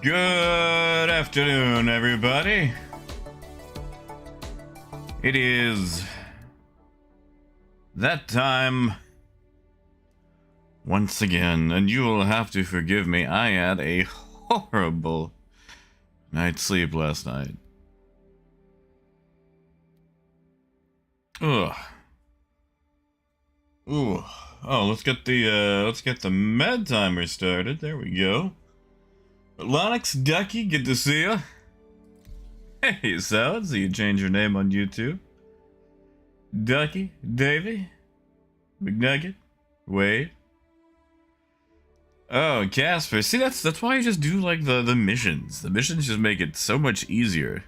Good afternoon, everybody. It is that time once again, and you will have to forgive me. I had a horrible night's sleep last night. Ugh. Ooh. Oh, let's get the med timer started. There we go. Lonix Ducky, good to see you. Hey, so you change your name on YouTube. Ducky, Davey, McNugget, Wade. Oh, Casper. See, that's why you just do like the missions. The missions just make it so much easier.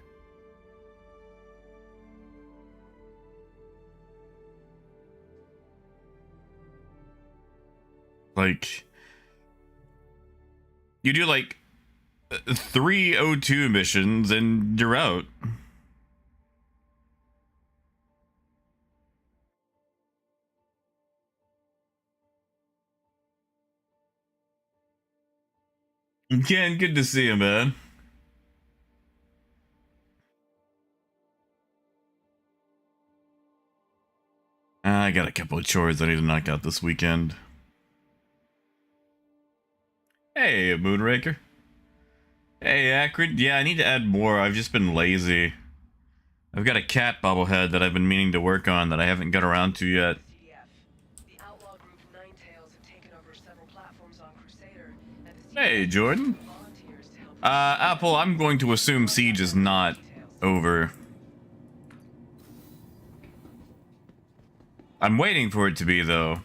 Like, you do like 3 O2 missions and you're out. Ken, good to see you, man. I got a couple of chores I need to knock out this weekend. Hey, Moonraker. Hey, Akron. Yeah, I need to add more. I've just been lazy. I've got a cat bobblehead that I've been meaning to work on that I haven't got around to yet. Hey, Jordan. Apple, I'm going to assume Siege is not over. I'm waiting for it to be, though.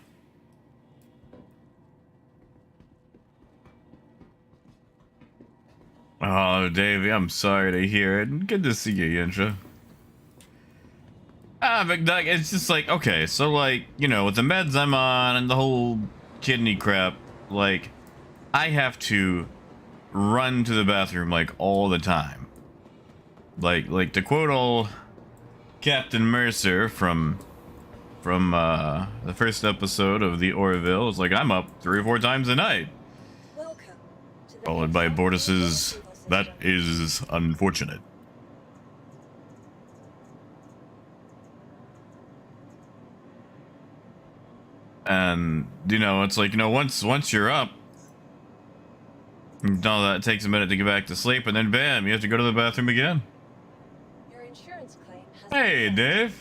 Oh, Davey, I'm sorry to hear it. Good to see you, Yintra. McDuck, it's just like, okay, so like, you know, with the meds I'm on and the whole kidney crap, like, I have to run to the bathroom, like, all the time. Like to quote old Captain Mercer from the first episode of the Orville, it's like, I'm up 3 or 4 times a night. Followed by Bortus's, that is unfortunate. And, you know, it's like, you know, once you're up, all that takes a minute to get back to sleep, and then bam, you have to go to the bathroom again. Your insurance claim has Hey, Dave.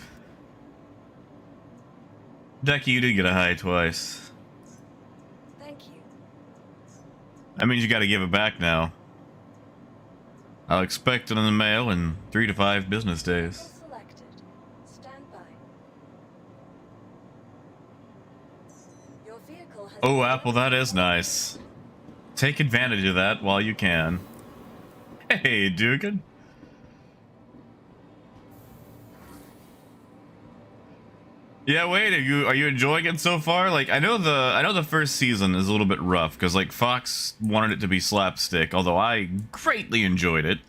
Ducky, you did get a high twice. Thank you. That means you gotta give it back now. I'll expect it in the mail in 3 to 5 business days. Selected. Stand by. Your vehicle has Oh, Apple, that is nice. Take advantage of that while you can. Hey, Dugan. Yeah, wait, are you enjoying it so far? Like, I know the first season is a little bit rough because like Fox wanted it to be slapstick, although I greatly enjoyed it.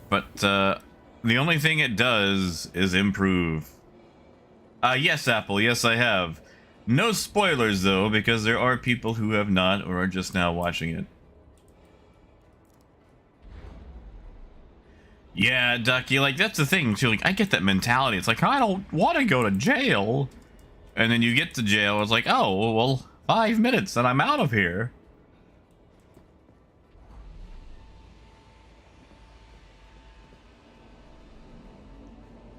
But the only thing it does is improve. Yes, Apple, yes I have. No spoilers though, because there are people who have not or are just now watching it. Yeah, Ducky, like, that's the thing, too. Like, I get that mentality. It's like, I don't want to go to jail. And then you get to jail, it's like, oh, well, 5 minutes and I'm out of here.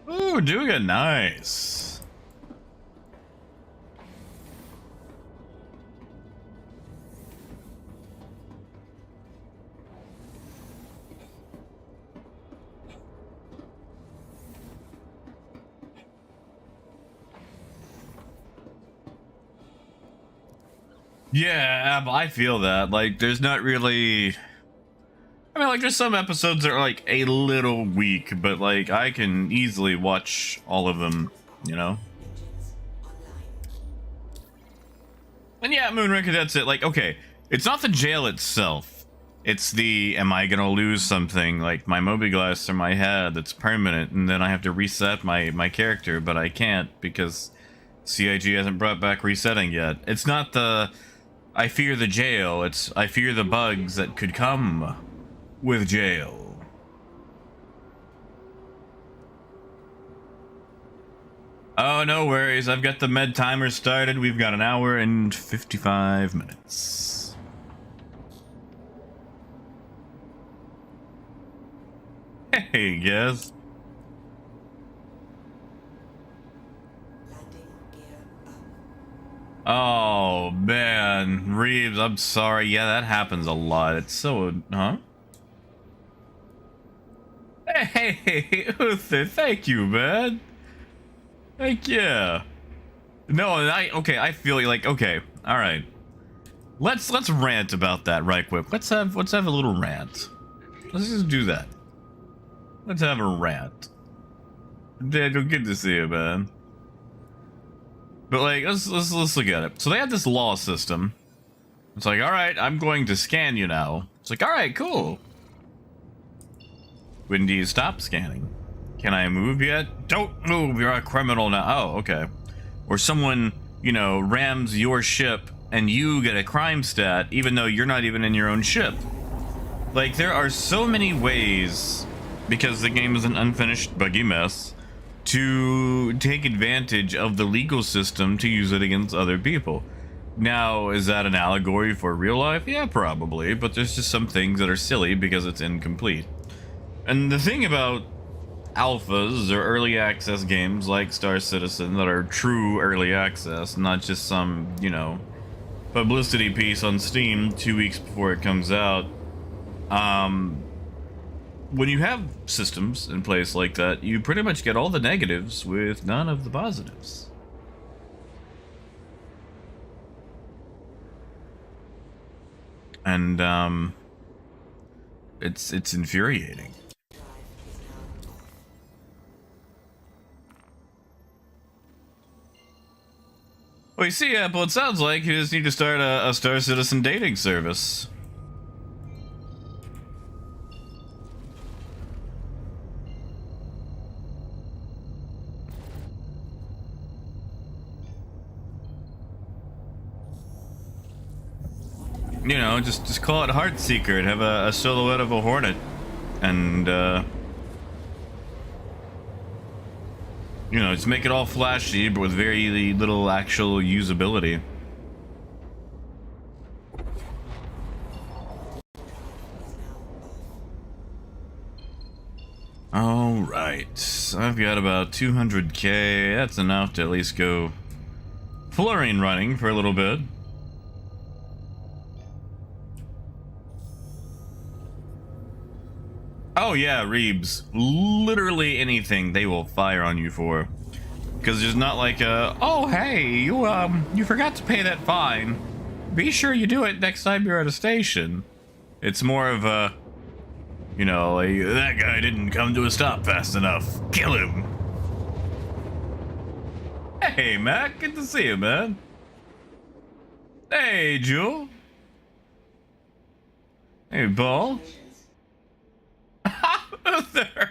Ooh, Duga, nice. Yeah, I feel that. Like, there's not really... I mean, like, there's some episodes that are, like, a little weak, but, like, I can easily watch all of them, you know? And yeah, Moonraker, that's it. Like, okay, it's not the jail itself. It's the, am I gonna lose something, like my Mobi-Glass or my head that's permanent, and then I have to reset my character, but I can't because CIG hasn't brought back resetting yet. It's not the... I fear the jail. I fear the bugs that could come with jail. Oh, no worries. I've got the med timer started. We've got an hour and 55 minutes. Hey, guys. Oh, man. Reeves, I'm sorry. Yeah, that happens a lot. It's so... Huh? Hey, Uther, thank you, man. Heck yeah. No, okay, I feel like, okay, alright. Let's rant about that right quick. Let's have a little rant. Let's just do that. Let's have a rant. Daniel, good to see you, man. But like, let's look at it. So they have this law system. It's like, alright, I'm going to scan you now. It's like, alright, cool. When do you stop scanning? Can I move yet? Don't move, you're a criminal now. Oh, okay. Or someone, you know, rams your ship and you get a crime stat even though you're not even in your own ship. Like, there are so many ways, because the game is an unfinished buggy mess, to take advantage of the legal system to use it against other people. Now, is that an allegory for real life? Yeah, probably, but there's just some things that are silly because it's incomplete. And the thing about alphas or early access games like Star Citizen that are true early access, not just some, you know, publicity piece on Steam 2 weeks before it comes out, when you have systems in place like that, you pretty much get all the negatives with none of the positives. And it's infuriating. Well, you see, Apple, it sounds like you just need to start a Star Citizen dating service. You know, just call it Heartseeker and have a silhouette of a hornet. And, you know, just make it all flashy, but with very little actual usability. Alright, I've got about 200k. That's enough to at least go fluorine running for a little bit. Oh yeah, Reebs. Literally anything they will fire on you for. Because there's not like a, oh hey, you forgot to pay that fine. Be sure you do it next time you're at a station. It's more of a, you know, like, that guy didn't come to a stop fast enough. Kill him. Hey Mac, good to see you, man. Hey Jewel. Hey Paul. Uther.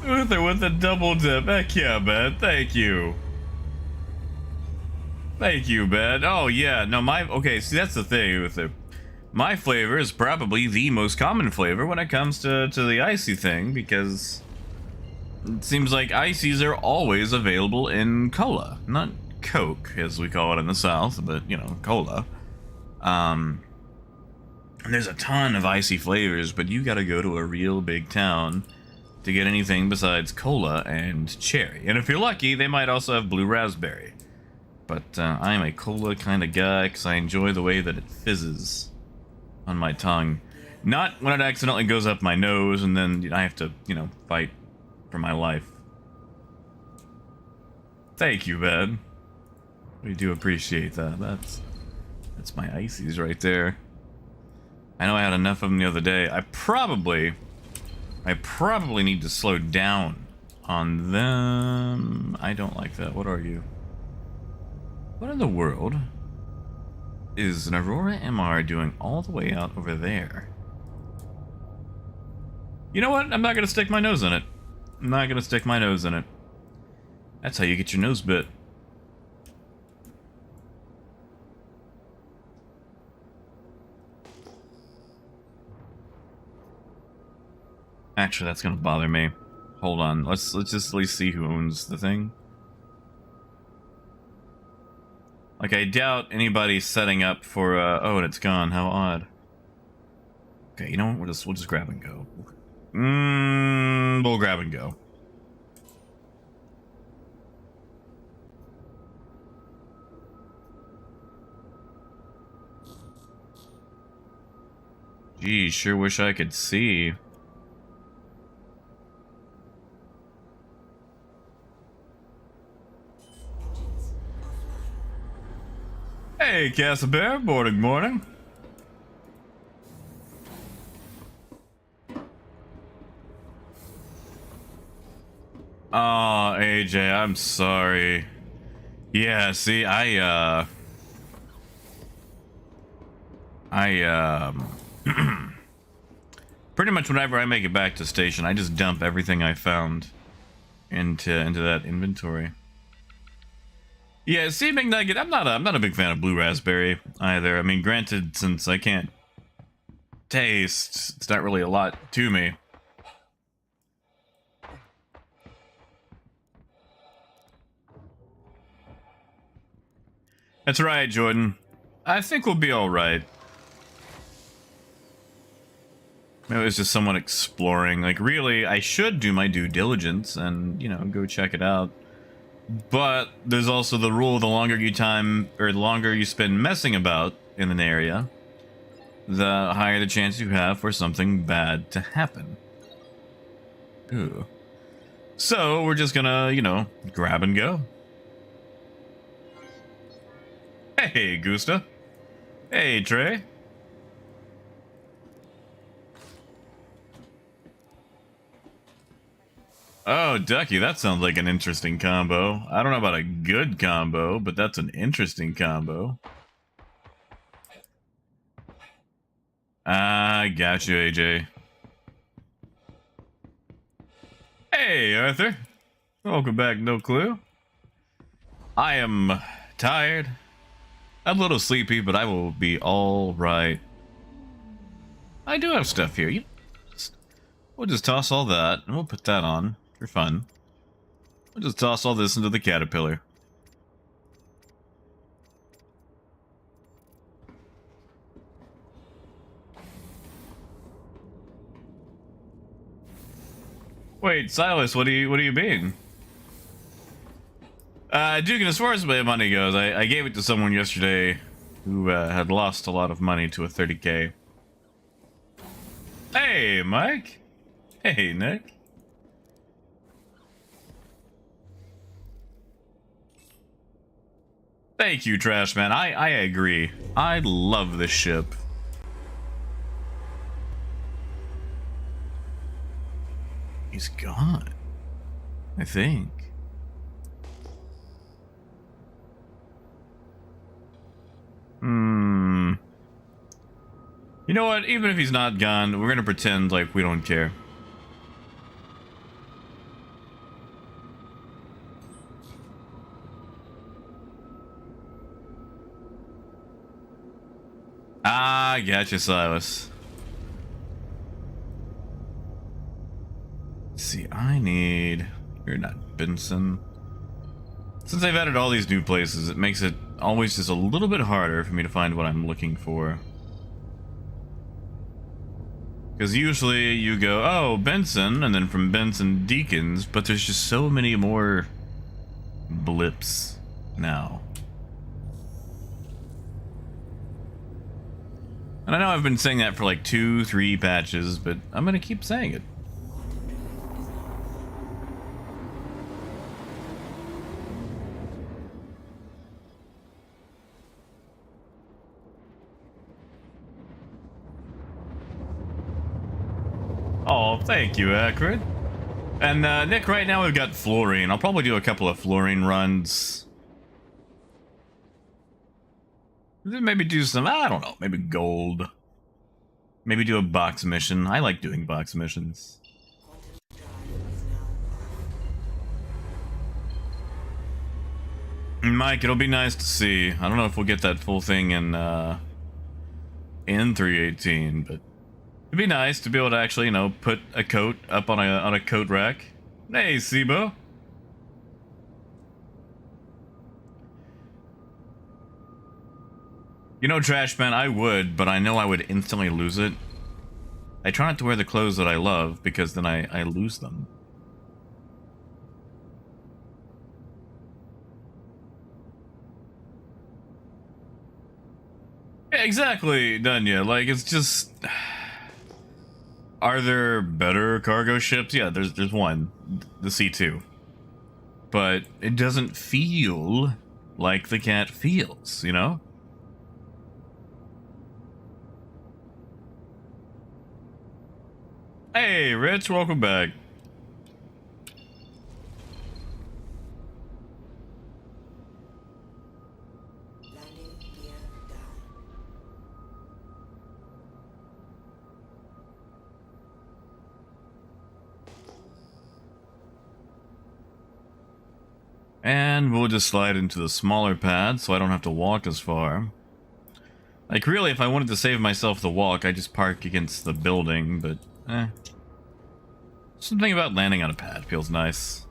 Uther with a double dip. Heck yeah, man. Thank you. Thank you, man. Oh yeah, no, okay, see, that's the thing, Uther. My flavor is probably the most common flavor when it comes to the icy thing, because it seems like ices are always available in cola, not Coke as we call it in the South, but you know, cola. And there's a ton of icy flavors, but you gotta go to a real big town to get anything besides cola and cherry. And if you're lucky, they might also have blue raspberry. But I'm a cola kind of guy because I enjoy the way that it fizzes on my tongue. Not when it accidentally goes up my nose and then I have to, you know, fight for my life. Thank you, Ben. We do appreciate that. That's my ices right there. I know I had enough of them the other day. I probably need to slow down on them. I don't like that. What are you? What in the world is an Aurora MR doing all the way out over there? You know what? I'm not gonna stick my nose in it. I'm not gonna stick my nose in it. That's how you get your nose bit. Actually, that's gonna bother me. Hold on. Let's just at least see who owns the thing. Like, I doubt anybody's setting up for, oh, and it's gone. How odd. Okay, you know what? We'll just grab and go. We'll grab and go. Gee, sure wish I could see. Hey, Castle Bear, morning. Oh, AJ, I'm sorry. Yeah, see, pretty much whenever I make it back to station, I just dump everything I found into that inventory. Yeah, see, McNugget, I'm not a big fan of blue raspberry either. I mean, granted, since I can't taste, it's not really a lot to me. That's right, Jordan. I think we'll be all right. Maybe it was just someone exploring. Like, really, I should do my due diligence and, you know, go check it out. But there's also the rule: the longer you spend messing about in an area, the higher the chance you have for something bad to happen. Ooh. So we're just gonna, you know, grab and go. Hey, Gusta. Hey, Trey. Oh, Ducky, that sounds like an interesting combo. I don't know about a good combo, but that's an interesting combo. I got you, AJ. Hey, Arthur. Welcome back, No Clue. I am tired. I'm a little sleepy, but I will be all right. I do have stuff here. We'll just toss all that, and we'll put that on for fun. We'll just toss all this into the caterpillar. Wait, Silas, what do you mean? Duke, as far as my money goes, I gave it to someone yesterday who had lost a lot of money to a 30K. Hey, Mike. Hey, Nick. Thank you, Trash Man. I agree. I love this ship. He's gone, I think. You know what? Even if he's not gone, we're gonna pretend like we don't care. Ah, gotcha, Silas. Let's see, I need... You're not Benson. Since I've added all these new places, it makes it always just a little bit harder for me to find what I'm looking for. Because usually you go, oh, Benson, and then from Benson, Deacons, but there's just so many more blips now. And I know I've been saying that for like 2-3 patches, but I'm gonna keep saying it. Oh, thank you, Akrid. And Nick, right now we've got fluorine. I'll probably do a couple of fluorine runs. Then maybe do some, I don't know, maybe gold. Maybe do a box mission. I like doing box missions. Mike, it'll be nice to see. I don't know if we'll get that full thing in 318, but It'd be nice to be able to actually, you know, put a coat up on a coat rack. Hey, Sibo. You know, Trash Man, I would, but I know I would instantly lose it. I try not to wear the clothes that I love because then I lose them. Yeah, exactly, Dunya. Like, it's just... Are there better cargo ships? Yeah, there's one, the C2. But it doesn't feel like the cat feels, you know? Hey, Rich, welcome back. Landing gear down. And we'll just slide into the smaller pad so I don't have to walk as far. Like, really, if I wanted to save myself the walk, I'd just park against the building, but, eh. Something about landing on a pad feels nice.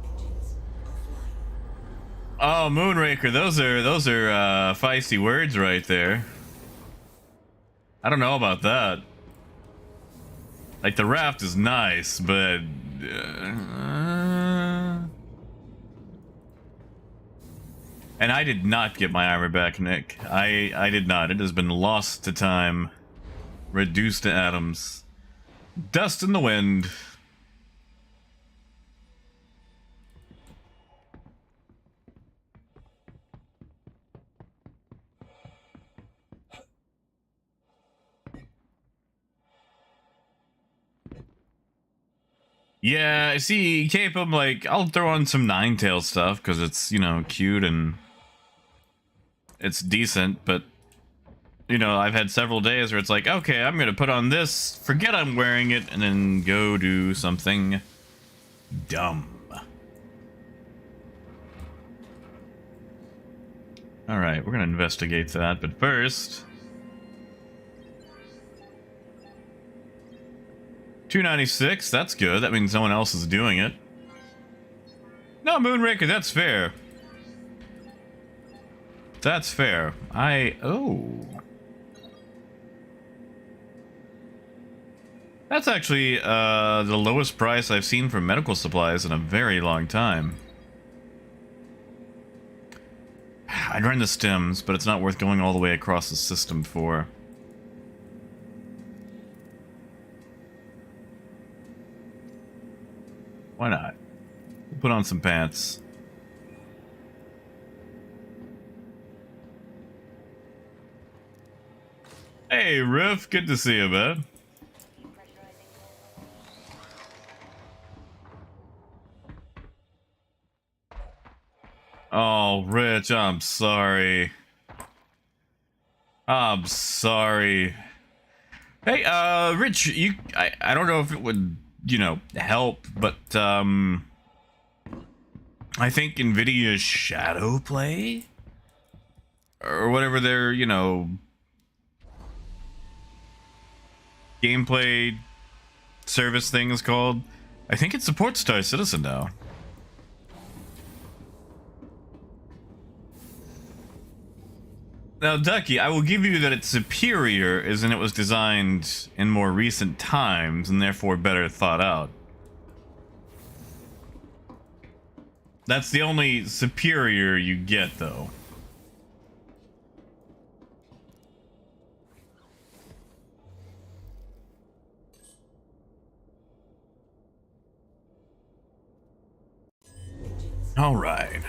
Engines offline. Oh, Moonraker, those are feisty words right there. I don't know about that. Like, the raft is nice, but... And I did not get my armor back, Nick. I did not. It has been lost to time. Reduced to atoms. Dust in the wind. Yeah, see, Cape, I'm like, I'll throw on some Ninetales stuff, because it's, you know, cute and it's decent, but, you know, I've had several days where it's like, okay, I'm gonna put on this, forget I'm wearing it, and then go do something dumb. Alright, we're gonna investigate that, but first... 296, that's good. That means someone else is doing it. No, Moonraker, that's fair. That's fair. Oh. That's actually the lowest price I've seen for medical supplies in a very long time. I'd run the stems, but it's not worth going all the way across the system for. Why not? We'll put on some pants. Hey, Riff, good to see you, man. Oh, Rich, I'm sorry. I'm sorry. Hey, Rich, I don't know if it would, you know, help, but, I think NVIDIA's Shadow Play? Or whatever their, you know, gameplay service thing is called. I think it supports Star Citizen now. Now, Ducky, I will give you that it's superior, as in it was designed in more recent times, and therefore better thought out. That's the only superior you get, though. All right.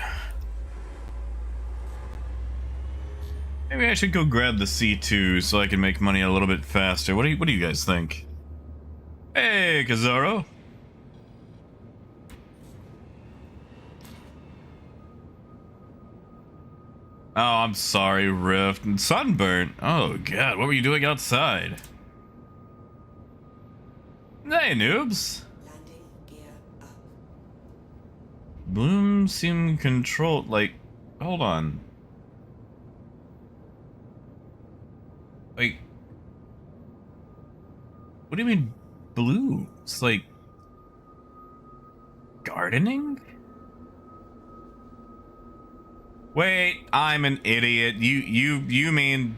Maybe I should go grab the C2 so I can make money a little bit faster. What do you guys think? Hey, Kazaro. Oh, I'm sorry, Rift. And sunburnt. Oh, God. What were you doing outside? Hey, noobs. Landing gear up. Bloom seem controlled. Like, hold on. Like, what do you mean blooms? Like, gardening? Wait, I'm an idiot. You mean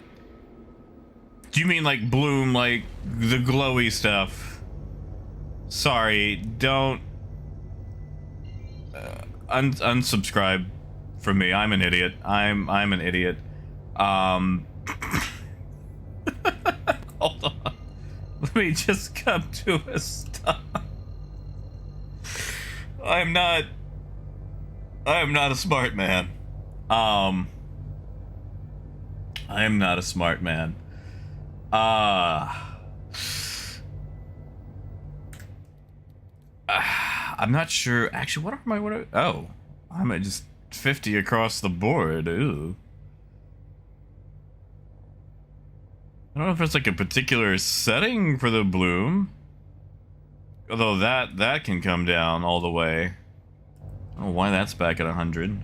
like bloom, like the glowy stuff? Sorry, don't unsubscribe from me. I'm an idiot. I'm an idiot. Hold on. Let me just come to a stop. I am not a smart man. I am not a smart man. I'm not sure. Actually, oh, I'm at just 50 across the board. Ooh. I don't know if it's like a particular setting for the bloom. Although that can come down all the way. I don't know why that's back at 100.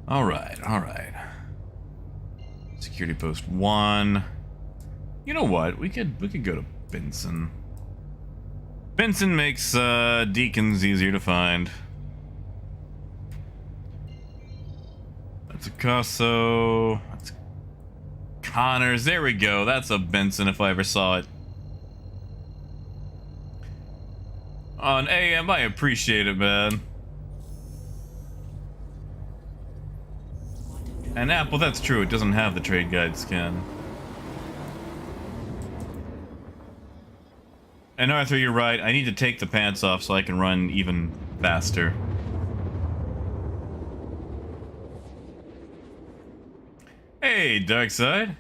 All right. Security post 1. You know what? We could go to Benson. Benson makes deacons easier to find. That's a Casso. That's Connors. There we go. That's a Benson if I ever saw it. On AM, I appreciate it, man. And Apple, that's true. It doesn't have the trade guide scan. And Arthur, you're right. I need to take the pants off so I can run even faster. Hey, Darkside.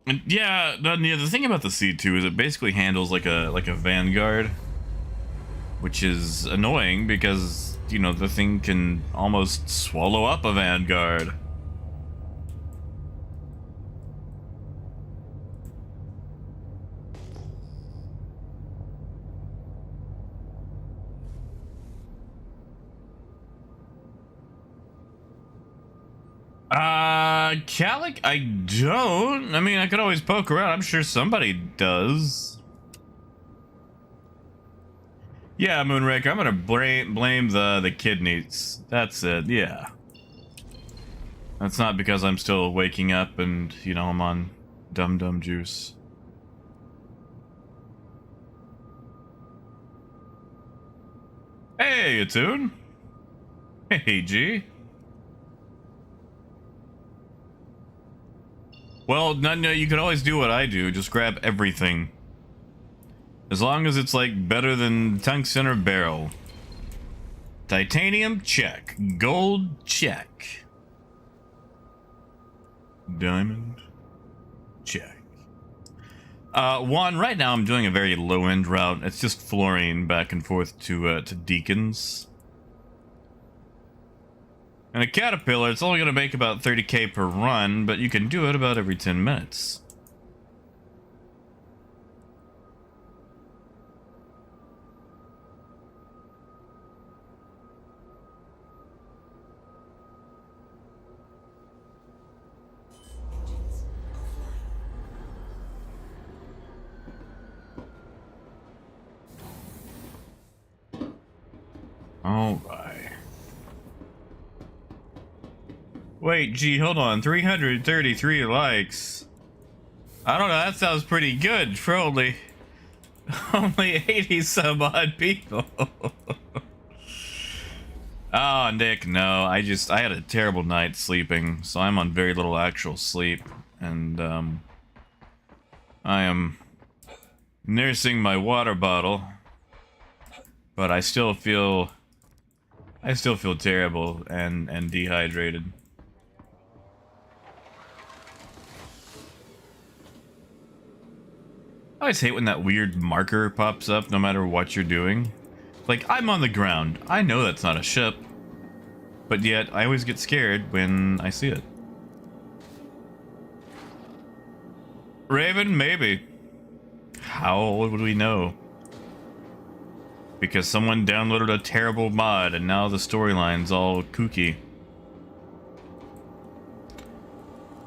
And yeah, the thing about the C2 is it basically handles like a Vanguard, which is annoying because, you know, the thing can almost swallow up a Vanguard. Calic, I don't. I mean, I could always poke around. I'm sure somebody does. Yeah, Moonraker, I'm gonna blame the kidneys. That's it, yeah. That's not because I'm still waking up and, you know, I'm on dum-dum juice. Hey, Attune. Hey, G. Well, no, you could always do what I do. Just grab everything. As long as it's, like, better than tungsten or beryl. Titanium, check. Gold, check. Diamond, check. One, right now I'm doing a very low-end route. It's just fluorine back and forth to Deacons. And a Caterpillar, it's only going to make about 30k per run, but you can do it about every 10 minutes. Alright. Wait, gee, hold on. 333 likes. I don't know, that sounds pretty good for only 80 some odd people. Oh, Nick, no. I had a terrible night sleeping, so I'm on very little actual sleep. And, I am nursing my water bottle. But I still feel terrible and dehydrated. I always hate when that weird marker pops up no matter what you're doing. Like, I'm on the ground. I know that's not a ship. But yet, I always get scared when I see it. Raven, maybe. How would we know? because someone downloaded a terrible mod and now the storyline's all kooky.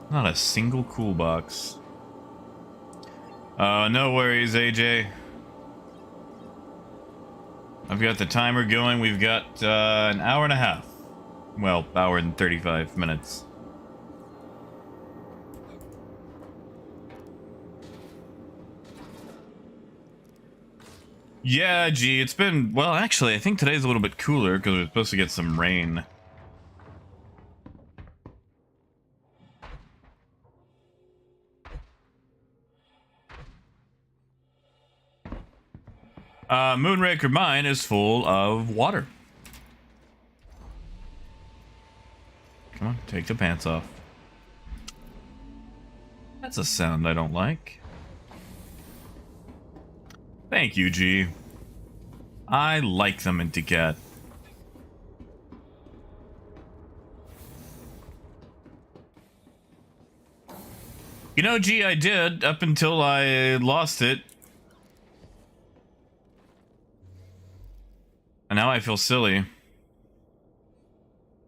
Not a single cool box. No worries, AJ. I've got the timer going. We've got an hour and a half. Well, hour and 35 minutes. Yeah, gee, it's been... Well, actually, I think today's a little bit cooler because we're supposed to get some rain. Moonraker Mine is full of water. Come on, take the pants off. That's a sound I don't like. Thank you, G. I like the Minty Cat. You know, G, I did, up until I lost it. And now I feel silly.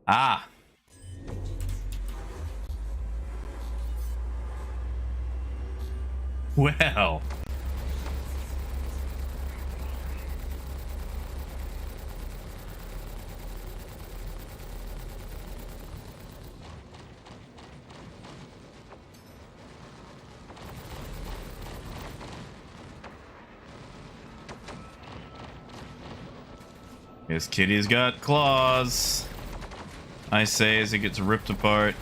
Ah. Well. This kitty's got claws. I say as it gets ripped apart.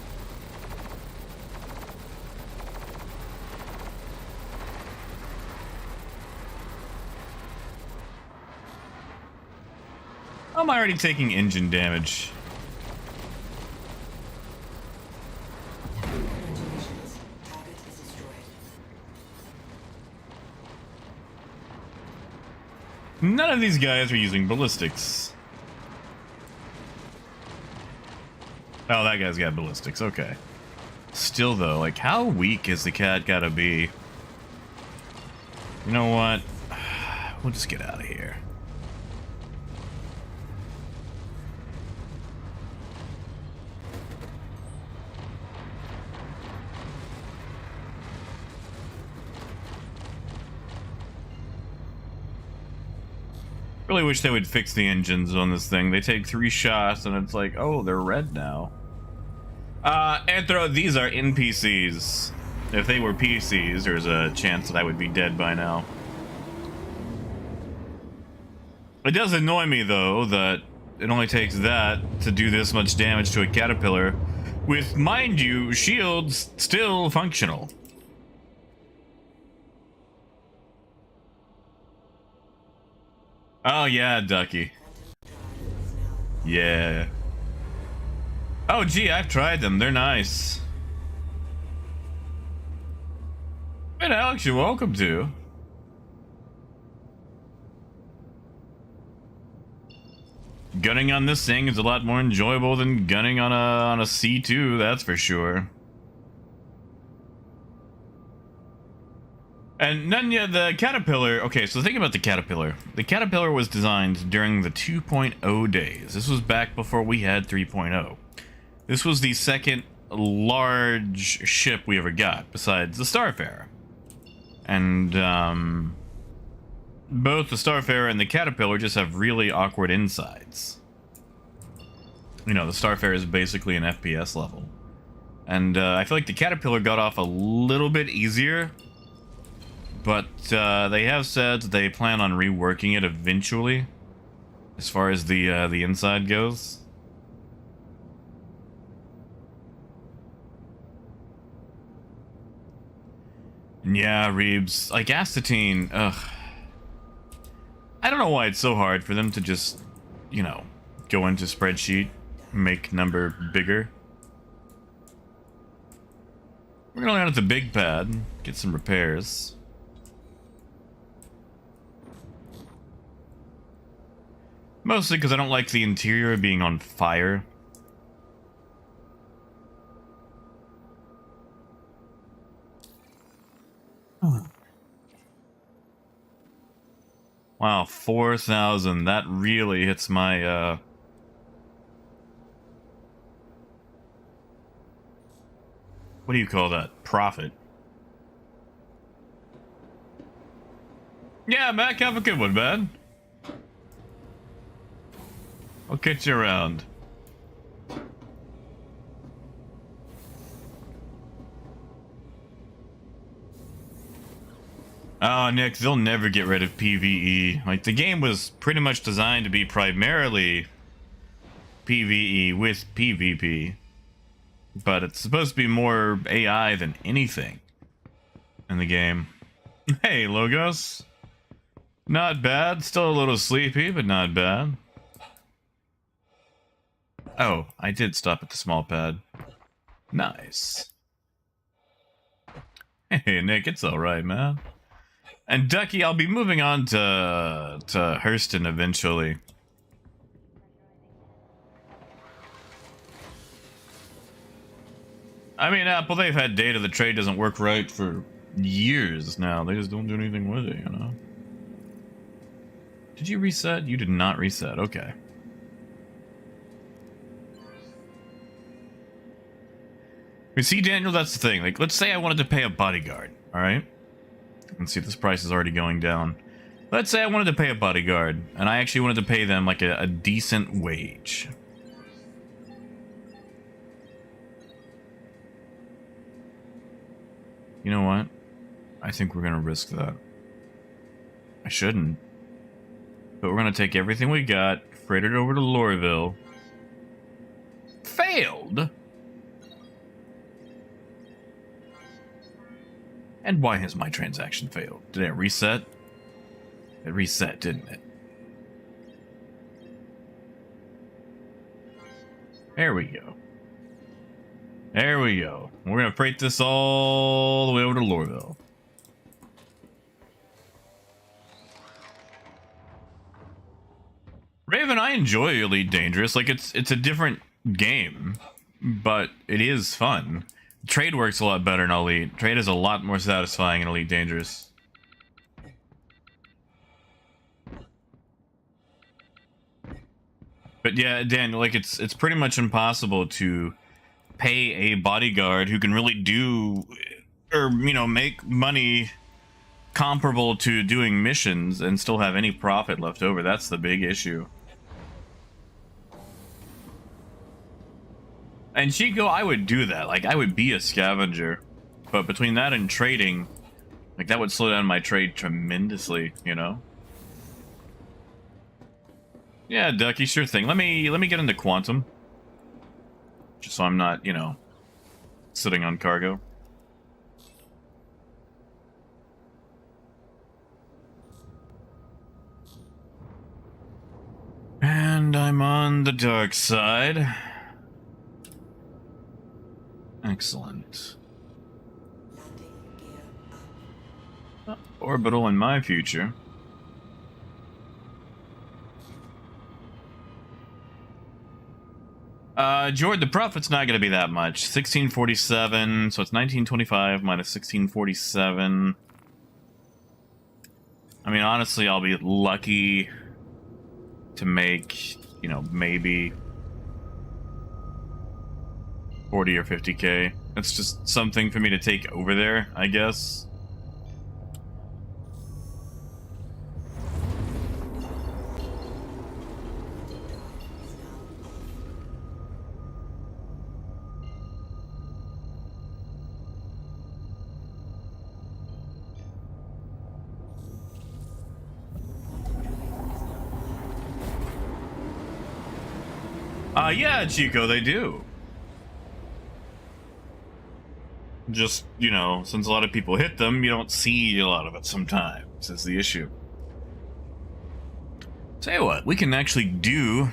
I'm already taking engine damage. Congratulations. Target is destroyed. None of these guys are using ballistics. Oh, that guy's got ballistics. Okay. Still, though, like, how weak is the cat gotta be? You know what? We'll just get out of here. Really wish they would fix the engines on this thing. They take 3 shots and it's like, oh, they're red now. Anthro, these are NPCs. If they were PCs, there's a chance that I would be dead by now. It does annoy me, though, that it only takes that to do this much damage to a caterpillar, with, mind you, shields still functional. Oh, yeah, Ducky. Yeah. Oh, gee, I've tried them. They're nice. And Alex, you're welcome to. Gunning on this thing is a lot more enjoyable than gunning on a C2, that's for sure. And Nunya, the Caterpillar... Okay, so think about the Caterpillar. The Caterpillar was designed during the 2.0 days. This was back before we had 3.0. This was the second large ship we ever got, besides the Starfarer. And, both the Starfarer and the Caterpillar just have really awkward insides. You know, the Starfarer is basically an FPS level. And, I feel like the Caterpillar got off a little bit easier. But they have said that they plan on reworking it eventually, as far as the inside goes. Yeah, Reebs, like Astatine, ugh. I don't know why it's so hard for them to just, you know, go into spreadsheet, make number bigger. We're gonna land at the big pad, get some repairs. Mostly because I don't like the interior being on fire. Why Wow, 4,000. That really hits my, what do you call that? Profit. Yeah, Mac, have a good one, man. I'll catch you around. Oh, Nick, they'll never get rid of PvE. Like, the game was pretty much designed to be primarily PvE with PvP. But it's supposed to be more AI than anything in the game. Hey, Logos. Not bad. Still a little sleepy, but not bad. Oh, I did stop at the small pad. Nice. Hey, Nick, it's alright, man. And Ducky, I'll be moving on to Hurston eventually. I mean, Apple, they've had data the trade doesn't work right for years now. They just don't do anything with it, you know? Did you reset? You did not reset. Okay. You see, Daniel, that's the thing. Like, let's say I wanted to pay a bodyguard, alright? Let's see, this price is already going down. Let's say I wanted to pay a bodyguard, and I actually wanted to pay them, like, a decent wage. You know what? I think we're gonna risk that. I shouldn't. But we're gonna take everything we got, freight it over to Lorville. Failed? And why has my transaction failed? Did it reset? It reset, didn't it? There we go. There we go. We're gonna freight this all the way over to Lorville. Raven, I enjoy Elite Dangerous. Like, it's a different game, but it is fun. Trade works a lot better in Elite. Trade is a lot more satisfying in Elite Dangerous. But yeah, Dan, like, it's pretty much impossible to pay a bodyguard who can really do, or, you know, make money comparable to doing missions and still have any profit left over. That's the big issue. And Chico, I would do that. Like, I would be a scavenger. But between that and trading, like, that would slow down my trade tremendously, you know? Yeah, Ducky, sure thing. Let me get into Quantum. Just so I'm not, you know, sitting on cargo. And I'm on the dark side. Excellent. Orbital in my future. Jord, the profit's not going to be that much. 1647, so it's 1925 minus 1647. I mean, honestly, I'll be lucky to make, you know, maybe 40 or 50k. It's just something for me to take over there, I guess. Yeah, Chico, they do. Just, you know, since a lot of people hit them, you don't see a lot of it sometimes, is the issue. Tell you what, we can actually do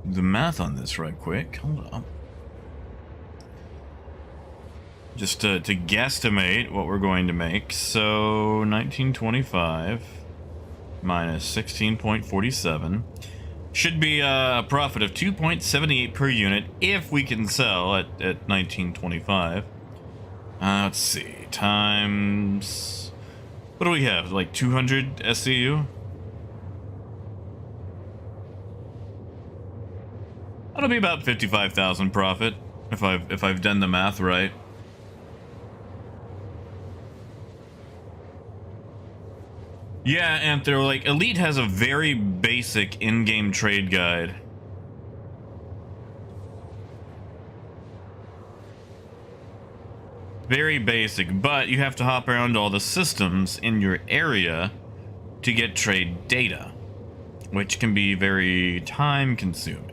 the math on this right quick. Hold up. Just to guesstimate what we're going to make. So, 1925 minus 16.47. Should be a profit of 2.78 per unit if we can sell at 1925. Let's see. Times... what do we have? Like 200 SCU? That'll be about 55,000 profit if I've done the math right. Yeah, and they're like, Elite has a very basic in-game trade guide. Very basic, but you have to hop around all the systems in your area to get trade data, which can be very time consuming.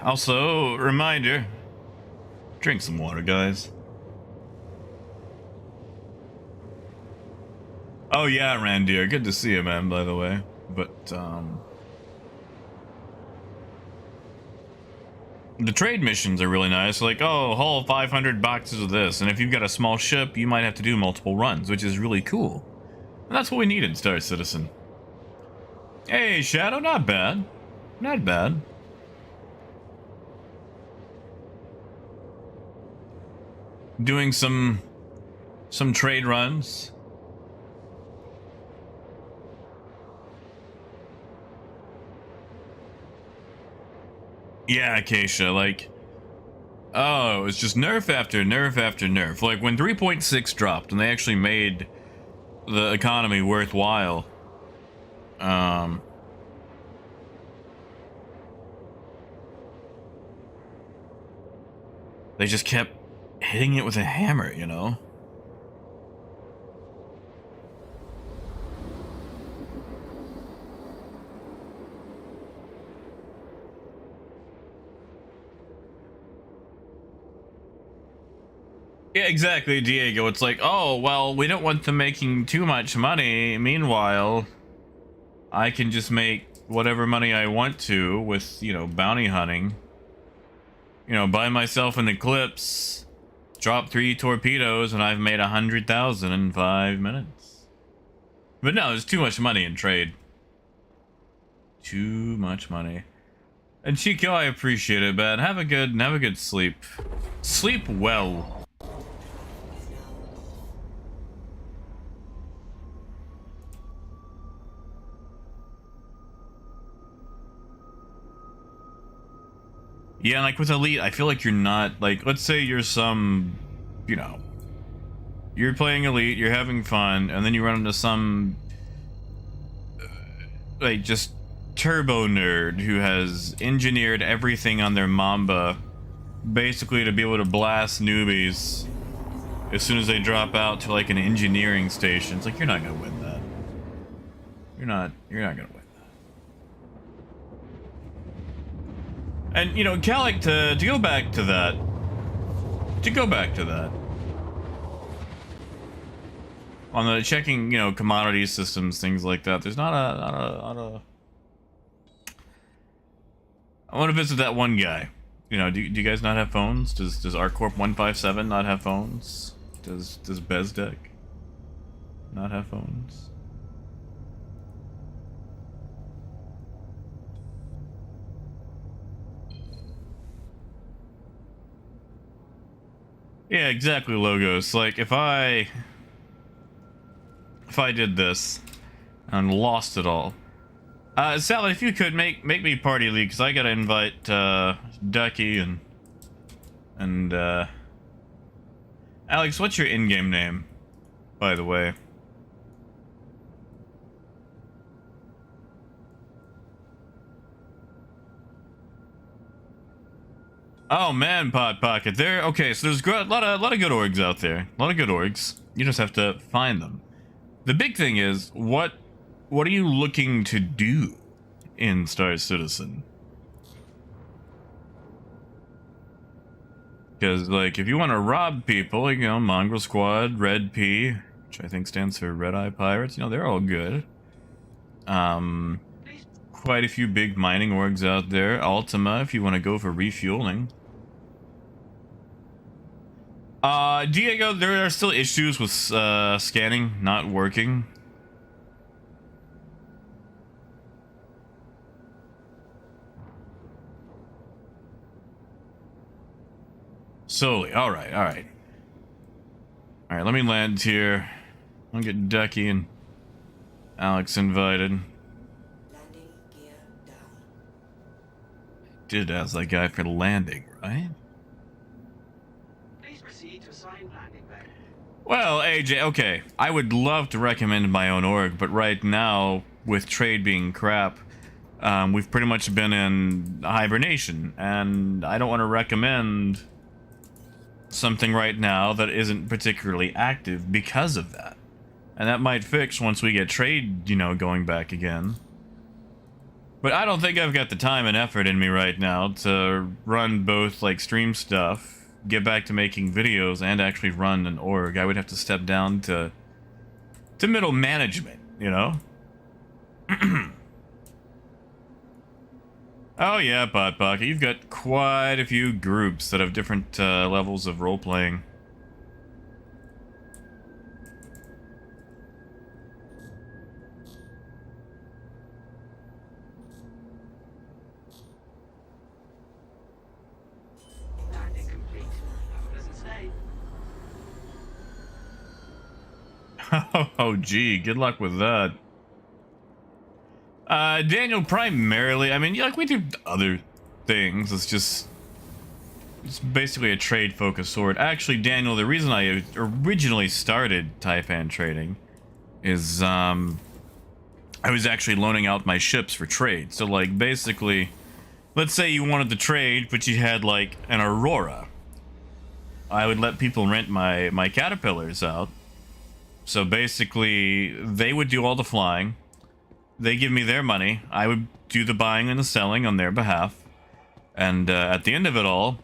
Also, reminder, drink some water, guys. Oh yeah, Randir, good to see you, man, by the way. But, the trade missions are really nice, like, oh, haul 500 boxes of this, and if you've got a small ship, you might have to do multiple runs, which is really cool. And that's what we need in Star Citizen. Hey, Shadow, not bad. Not bad. Doing some trade runs. Yeah, Acacia, like, oh, it's just nerf after nerf after nerf. Like when 3.6 dropped and they actually made the economy worthwhile. They just kept hitting it with a hammer, you know? Yeah, exactly, Diego. It's like, oh, well, we don't want them making too much money. Meanwhile, I can just make whatever money I want to with, you know, bounty hunting. You know, buy myself an Eclipse, drop 3 torpedoes, and I've made 100,000 in 5 minutes. But no, there's too much money in trade. Too much money. And Chico, I appreciate it, man. Have a good sleep. Sleep well. Yeah, like with Elite, I feel like you're not, like, let's say you're some, you know, you're playing Elite, you're having fun, and then you run into some, like, just turbo nerd who has engineered everything on their Mamba, basically to be able to blast newbies as soon as they drop out to, like, an engineering station. It's like, you're not gonna win that. You're not gonna win. And, you know, Calic, to go back to that, on the checking, you know, commodity systems, things like that, there's not a I want to visit that one guy. You know, do you guys not have phones? Does ArcCorp 157 not have phones? Does Bezdek not have phones? Yeah, exactly, Logos. Like, if I did this and lost it all. Sally, if you could make me party lead, because I gotta invite Ducky and Alex, what's your in-game name, by the way? Oh man, Pot Pocket. There. Okay, so there's a lot of good orgs out there. A lot of good orgs. You just have to find them. The big thing is, what are you looking to do in Star Citizen? Because, like, if you want to rob people, you know, Mongrel Squad, Red P, which I think stands for Red Eye Pirates, you know, they're all good. quite a few big mining orgs out there. Ultima, if you want to go for refueling. Diego, there are still issues with scanning not working. Solely. All right, all right. All right, let me land here. I'll get Ducky and Alex invited. Landing gear down. Did ask that guy for landing, right? Please proceed to assigned landing bay. Well, AJ, okay. I would love to recommend my own org, but right now, with trade being crap, we've pretty much been in hibernation, and I don't want to recommend something right now that isn't particularly active because of that. And that might fix once we get trade, you know, going back again. But I don't think I've got the time and effort in me right now to run both, like, stream stuff, get back to making videos, and actually run an org. I would have to step down to middle management, you know? Oh yeah, Bot Pocket, you've got quite a few groups that have different levels of role-playing. Landing complete. Have a pleasant stay. Oh gee, good luck with that. Daniel, primarily, I mean, yeah, like, we do other things. It's basically a trade-focused sword. Actually, Daniel, the reason I originally started Taipan trading is, I was actually loaning out my ships for trade. So, like, basically, let's say you wanted to trade, but you had, like, an Aurora. I would let people rent my Caterpillars out. So, basically, they would do all the flying. They give me their money. I would do the buying and the selling on their behalf. And at the end of it all,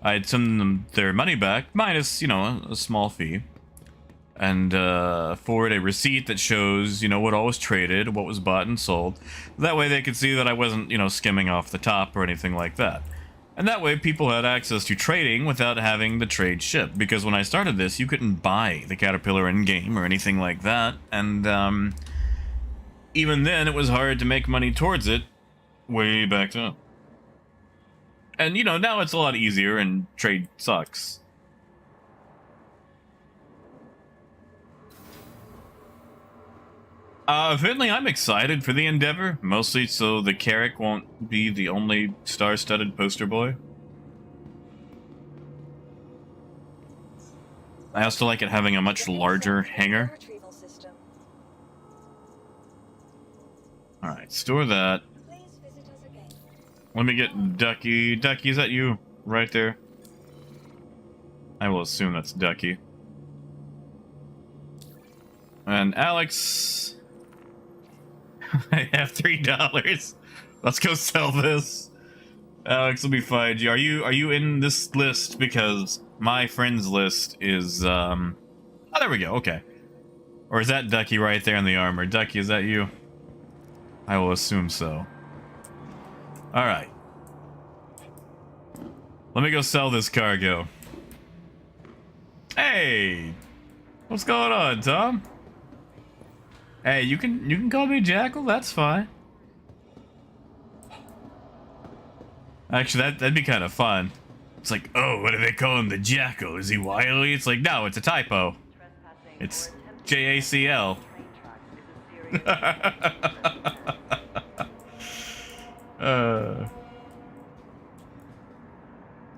I'd send them their money back, minus, you know, a small fee. And forward a receipt that shows, you know, what all was traded, what was bought and sold. That way they could see that I wasn't, you know, skimming off the top or anything like that. And that way people had access to trading without having the trade ship. Because when I started this, you couldn't buy the Caterpillar in-game or anything like that. And, even then, it was hard to make money towards it way back then. And, you know, now it's a lot easier and trade sucks. Finley, I'm excited for the endeavor, mostly so the Carrick won't be the only star-studded poster boy. I also like it having a much larger hangar. Retrieval system. Alright, store that. Please visit us again. Let me get Ducky. Ducky, is that you? Right there? I will assume that's Ducky. And Alex... I have $3. Let's go sell this. Alex, let me find you. Are you in this list? Because my friends list is, Oh, there we go. Okay. Or is that Ducky right there in the armor? Ducky, is that you? I will assume so. Alright. Let me go sell this cargo. Hey! What's going on, Tom? Hey, you can call me Jackal, that's fine. Actually, that'd be kind of fun. It's like, oh, what do they call him? The Jackal? Is he wily? It's like, no, it's a typo. It's JACL.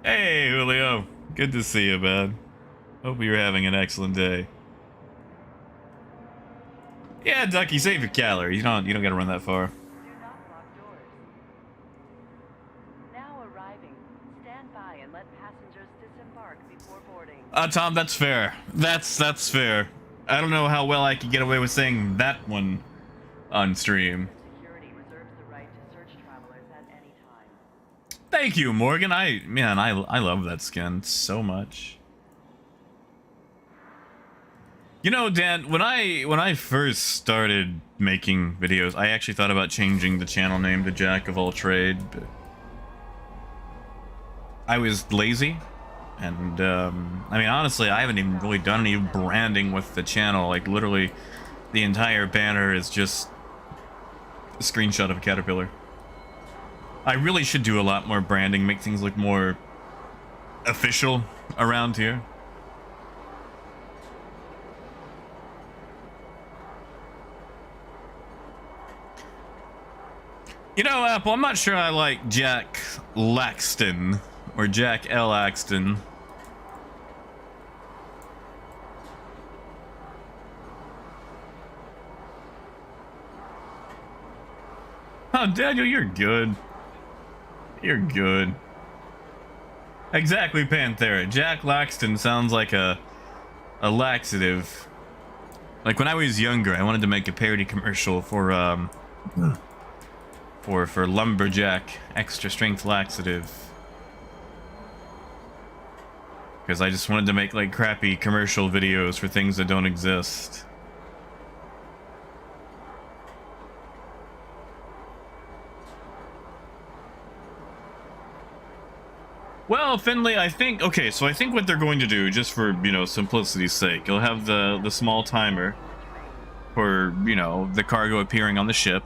Hey, Julio. Good to see you, man. Hope you're having an excellent day. Yeah, Ducky, save your calories. You don't gotta run that far. Do not lock doors. Now arriving. Stand by and let passengers disembark before boarding. Tom, that's fair. That's fair. I don't know how well I could get away with saying that one on stream. Security reserves the right to search travelers at any time. Thank you, Morgan. I love that skin so much. You know, Dan, when I first started making videos, I actually thought about changing the channel name to Jack of All Trade, but I was lazy, and I mean, honestly, I haven't even really done any branding with the channel. Like, literally, the entire banner is just a screenshot of a caterpillar. I really should do a lot more branding, make things look more official around here. You know, Apple, I'm not sure I like Jack Laxton or Jack L. Axton. Oh, Daniel, you're good. You're good. Exactly, Panthera. Jack Laxton sounds like a laxative. Like when I was younger, I wanted to make a parody commercial for Lumberjack extra strength laxative, because I just wanted to make like crappy commercial videos for things that don't exist. Well, Finley, I think, okay, so I think what they're going to do, just for, you know, simplicity's sake, you'll have the small timer for, you know, the cargo appearing on the ship.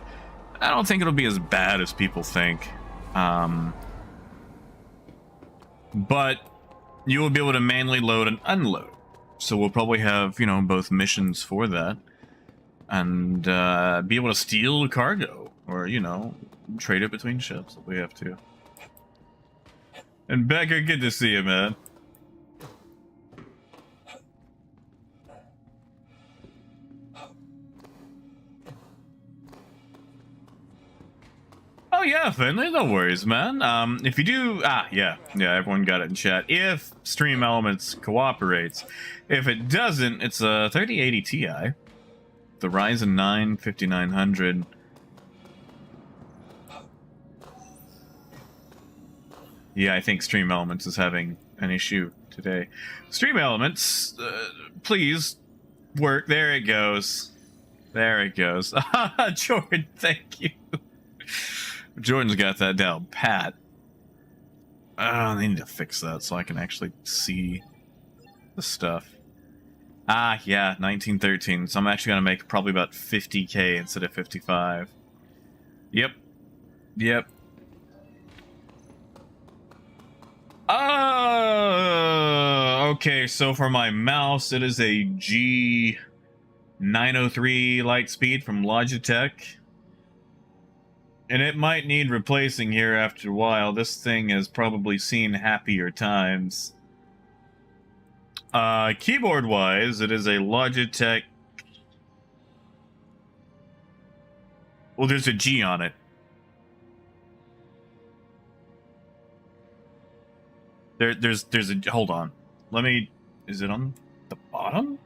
I don't think it'll be as bad as people think. But you will be able to manually load and unload. So we'll probably have, you know, both missions for that. And be able to steal cargo. Or, you know, trade it between ships if we have to. And Becker, good to see you, man. Oh yeah, Finley, no worries, man. If you do, yeah, everyone got it in chat. If Stream Elements cooperates, if it doesn't, it's a 3080 Ti, the Ryzen 9 5900. Yeah, I think Stream Elements is having an issue today. Stream Elements, please work. There it goes. There it goes. Jordan, thank you. Jordan's got that down pat. They need to fix that so I can actually see the stuff. Yeah, 1913. So I'm actually going to make probably about 50k instead of 55. Yep. Okay, so for my mouse, it is a G903 Lightspeed from Logitech. And it might need replacing here after a while. This thing has probably seen happier times. Keyboard-wise, it is a Logitech... Well, there's a G on it. There's a... Hold on. Let me... Is it on the bottom?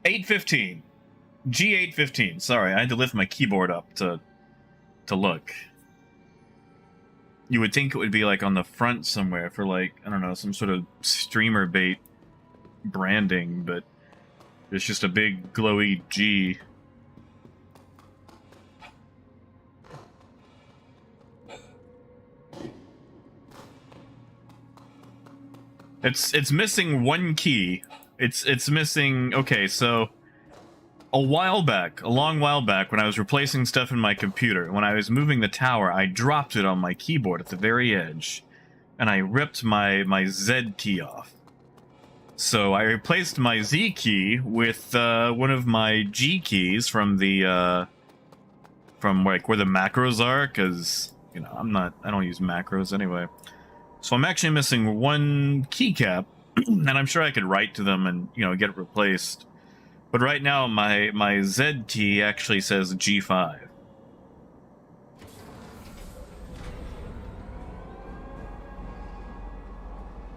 815. G815. Sorry, I had to lift my keyboard up to look. You would think it would be like on the front somewhere for like, I don't know, some sort of streamer bait branding, but it's just a big glowy G. It's missing one key. It's missing... Okay, so a long while back, when I was replacing stuff in my computer, when I was moving the tower, I dropped it on my keyboard at the very edge, and I ripped my Z key off. So I replaced my Z key with one of my G keys from the from like where the macros are, because you know I don't use macros anyway. So I'm actually missing one keycap, and I'm sure I could write to them and, you know, get it replaced. But right now, my Z key actually says G5.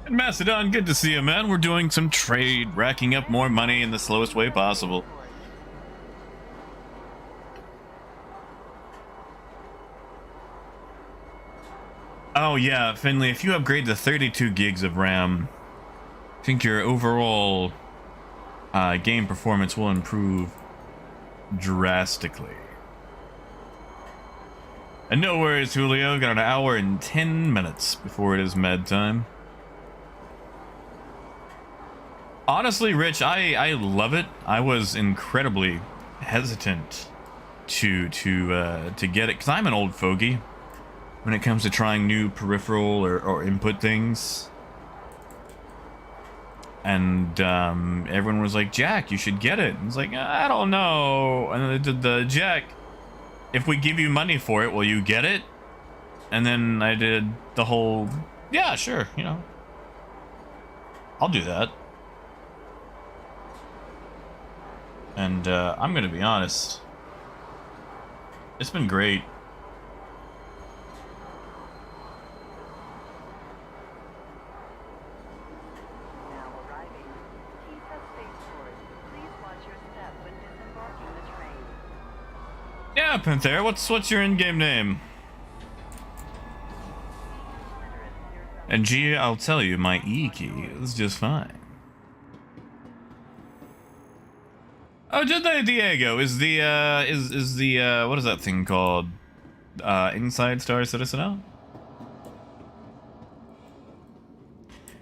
And Macedon, good to see you, man. We're doing some trade, racking up more money in the slowest way possible. Oh yeah, Finley, if you upgrade to 32 gigs of RAM, I think your overall game performance will improve drastically. And no worries, Julio. Got an hour and 10 minutes before it is med time. Honestly, Rich, I love it. I was incredibly hesitant to get it because I'm an old fogey when it comes to trying new peripheral or input things. And everyone was like, Jack, you should get it. And it's like, I don't know. And then they did the Jack, if we give you money for it, will you get it? And then I did the whole, yeah, sure, you know, I'll do that. And I'm gonna be honest, it's been great. Now arriving. Key test spaceport. Please watch your step when disembarking the train. Yeah, Panthera, what's your in-game name? And G, I'll tell you, my E key is just fine. Oh, did they, Diego? Is the what is that thing called? Inside Star Citizen out?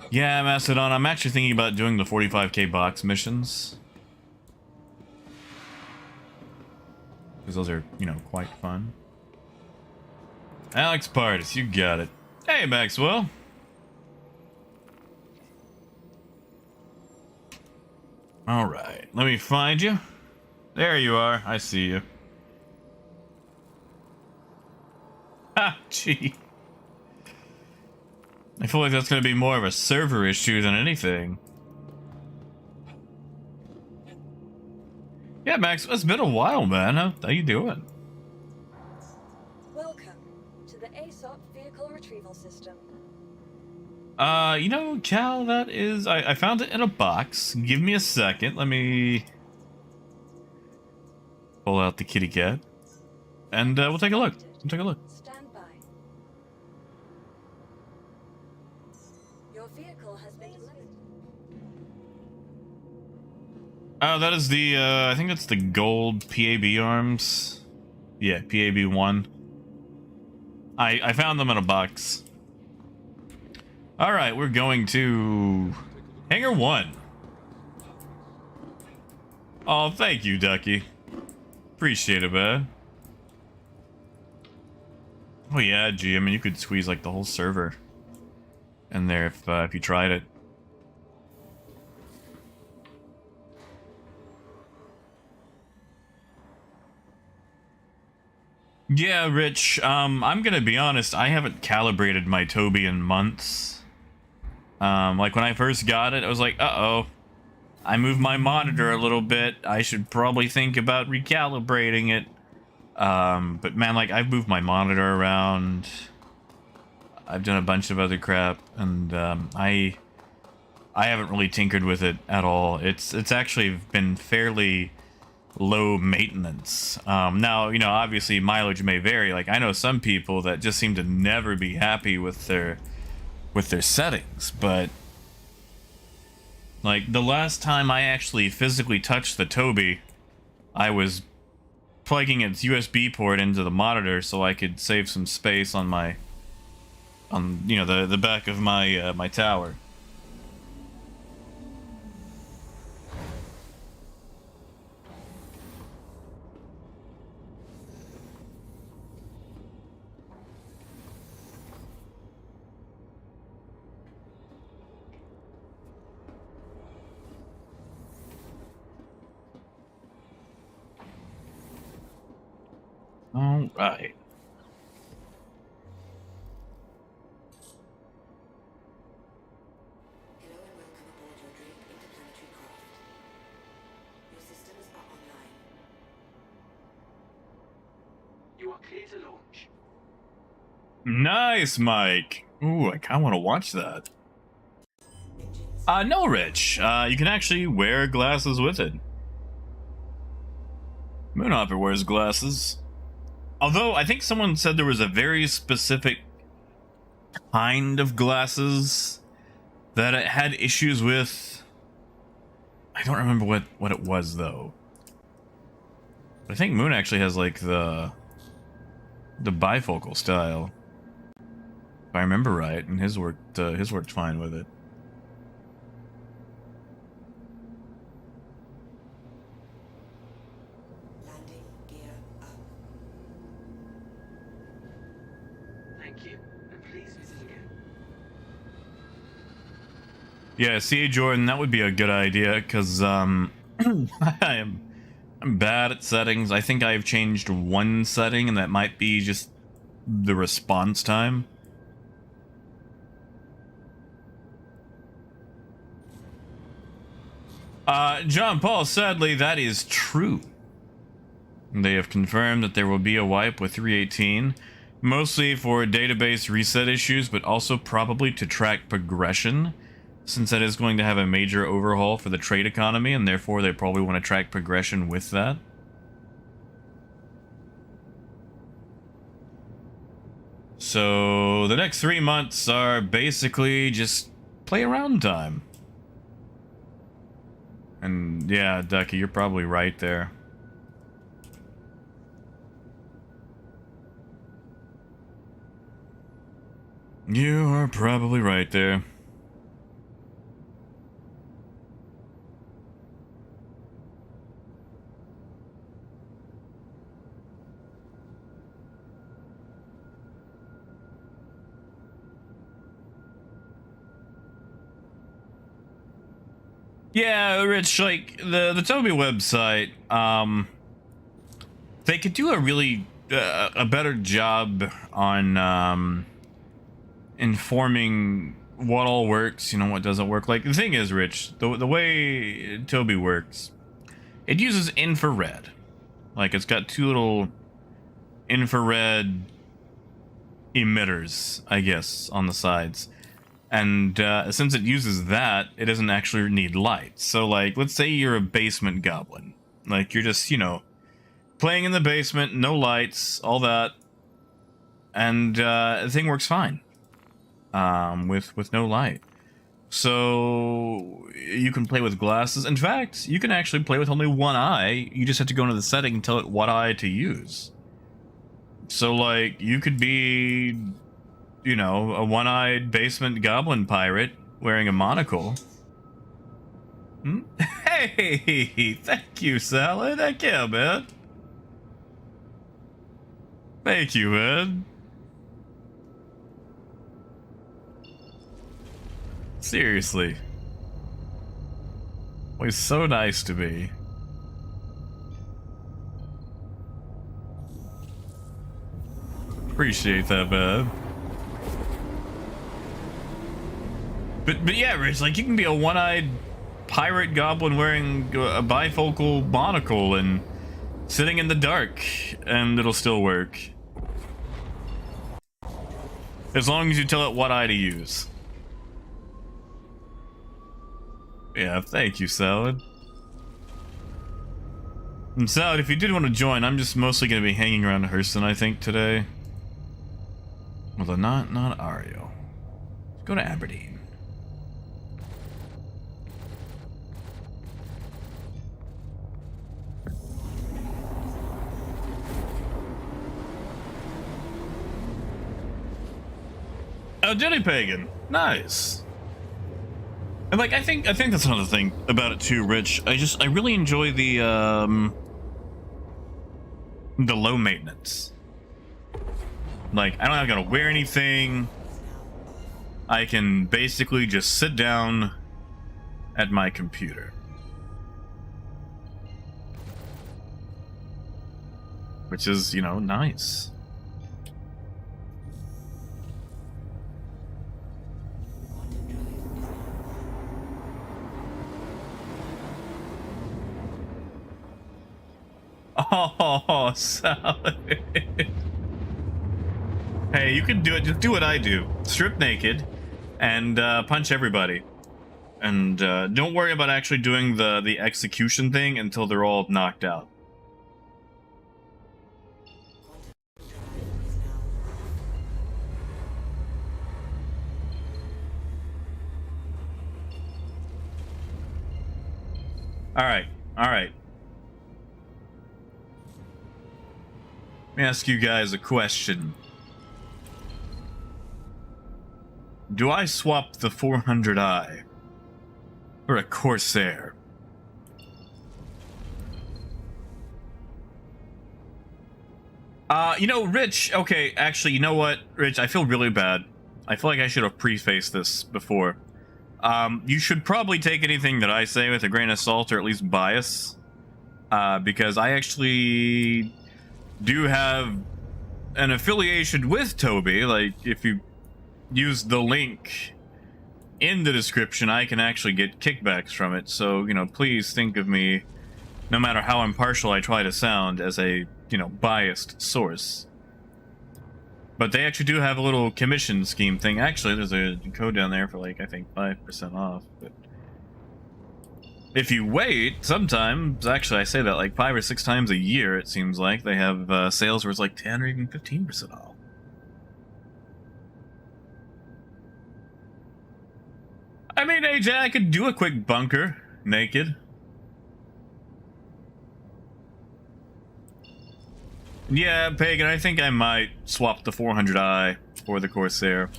Yeah, Mastodon, I'm actually thinking about doing the 45k box missions. Because those are, you know, quite fun. Alex Pardis, you got it. Hey, Maxwell. Alright, let me find you. There you are, I see you. Ha, gee. I feel like that's gonna be more of a server issue than anything. Yeah, Max, it's been a while, man. How you doing? Welcome to the ASOP Vehicle Retrieval System. You know, Cal, that is... I found it in a box. Give me a second. Let me... pull out the kitty cat. And, we'll take a look. We'll take a look. Stand by. Your vehicle has been delivered. Oh, that is the, I think that's the gold PAB arms. Yeah, PAB-1. I found them in a box. Alright, we're going to... Hangar 1. Oh, thank you, Ducky. Appreciate it, man. Oh yeah, gee, I mean, you could squeeze, like, the whole server in there if you tried it. Yeah, Rich, I'm gonna be honest, I haven't calibrated my Toby in months. Like when I first got it, I was like, uh-oh, I moved my monitor a little bit. I should probably think about recalibrating it. But man, like I've moved my monitor around. I've done a bunch of other crap, and I haven't really tinkered with it at all. It's actually been fairly low maintenance. Now, you know, obviously mileage may vary. Like I know some people that just seem to never be happy with their settings, but like the last time I actually physically touched the Toby, I was plugging its USB port into the monitor so I could save some space on my you know, the back of my my tower. All right. Hello and welcome aboard your Drake interplanetary craft. Your systems are online. You are clear to launch. Nice, Mike. Ooh, I kind of want to watch that. Engines. No, Rich. You can actually wear glasses with it. Moonhopper wears glasses. Although, I think someone said there was a very specific kind of glasses that it had issues with. I don't remember what it was though. But I think Moon actually has like the bifocal style, if I remember right, and his worked fine with it. Landing gear up. Thank you, and please visit again. Yeah, see, Jordan, that would be a good idea, because, I'm bad at settings. I think I've changed one setting, and that might be just the response time. John Paul, sadly, that is true. They have confirmed that there will be a wipe with 3.18, mostly for database reset issues, but also probably to track progression, since that is going to have a major overhaul for the trade economy, and therefore they probably want to track progression with that. So the next 3 months are basically just play around time. And yeah, Ducky, you're probably right there. You are probably right there. Yeah, Rich, like the Toby website, they could do a really a better job on informing what all works, you know, what doesn't work. Like the thing is, Rich, the way Toby works, it uses infrared. Like it's got two little infrared emitters, I guess, on the sides. And since it uses that, it doesn't actually need light. So, like, let's say you're a basement goblin. Like, you're just, you know, playing in the basement, no lights, all that. And the thing works fine with no light. So, you can play with glasses. In fact, you can actually play with only one eye. You just have to go into the setting and tell it what eye to use. So, like, you could be, you know, a one-eyed basement goblin pirate wearing a monocle. Hmm? Hey, thank you, Salad. Heck yeah, man. Thank you, man. Seriously. Always so nice to me. Appreciate that, man. But yeah, Rich, like, you can be a one-eyed pirate goblin wearing a bifocal monocle and sitting in the dark, and it'll still work. As long as you tell it what eye to use. Yeah, thank you, Salad. And Salad, if you did want to join, I'm just mostly going to be hanging around Hurston, I think, today. Although not Ario. Let's go to Aberdeen. Oh, Jenny Pagan. Nice. And like I think that's another thing about it too, Rich. I really enjoy the low maintenance. Like I don't gotta wear anything. I can basically just sit down at my computer. Which is, you know, nice. Oh, Salad. Hey, you can do it. Just do what I do. Strip naked and punch everybody. And don't worry about actually doing the execution thing until they're all knocked out. All right, all right. Let me ask you guys a question. Do I swap the 400i for a Corsair? You know, Rich, okay, actually, you know what, Rich, I feel really bad. I feel like I should have prefaced this before. You should probably take anything that I say with a grain of salt, or at least bias. Because I actually do have an affiliation with Toby. Like, if you use the link in the description, I can actually get kickbacks from it. So, you know, please think of me, no matter how impartial I try to sound, as a, you know, biased source. But they actually do have a little commission scheme thing. Actually, there's a code down there for, like, I think 5% off. But if you wait, sometimes, actually, I say that like 5 or 6 times a year, it seems like, they have sales where it's like 10 or even 15% off. I mean, AJ, I could do a quick bunker, naked. Yeah, Pagan, I think I might swap the 400i for the Corsair.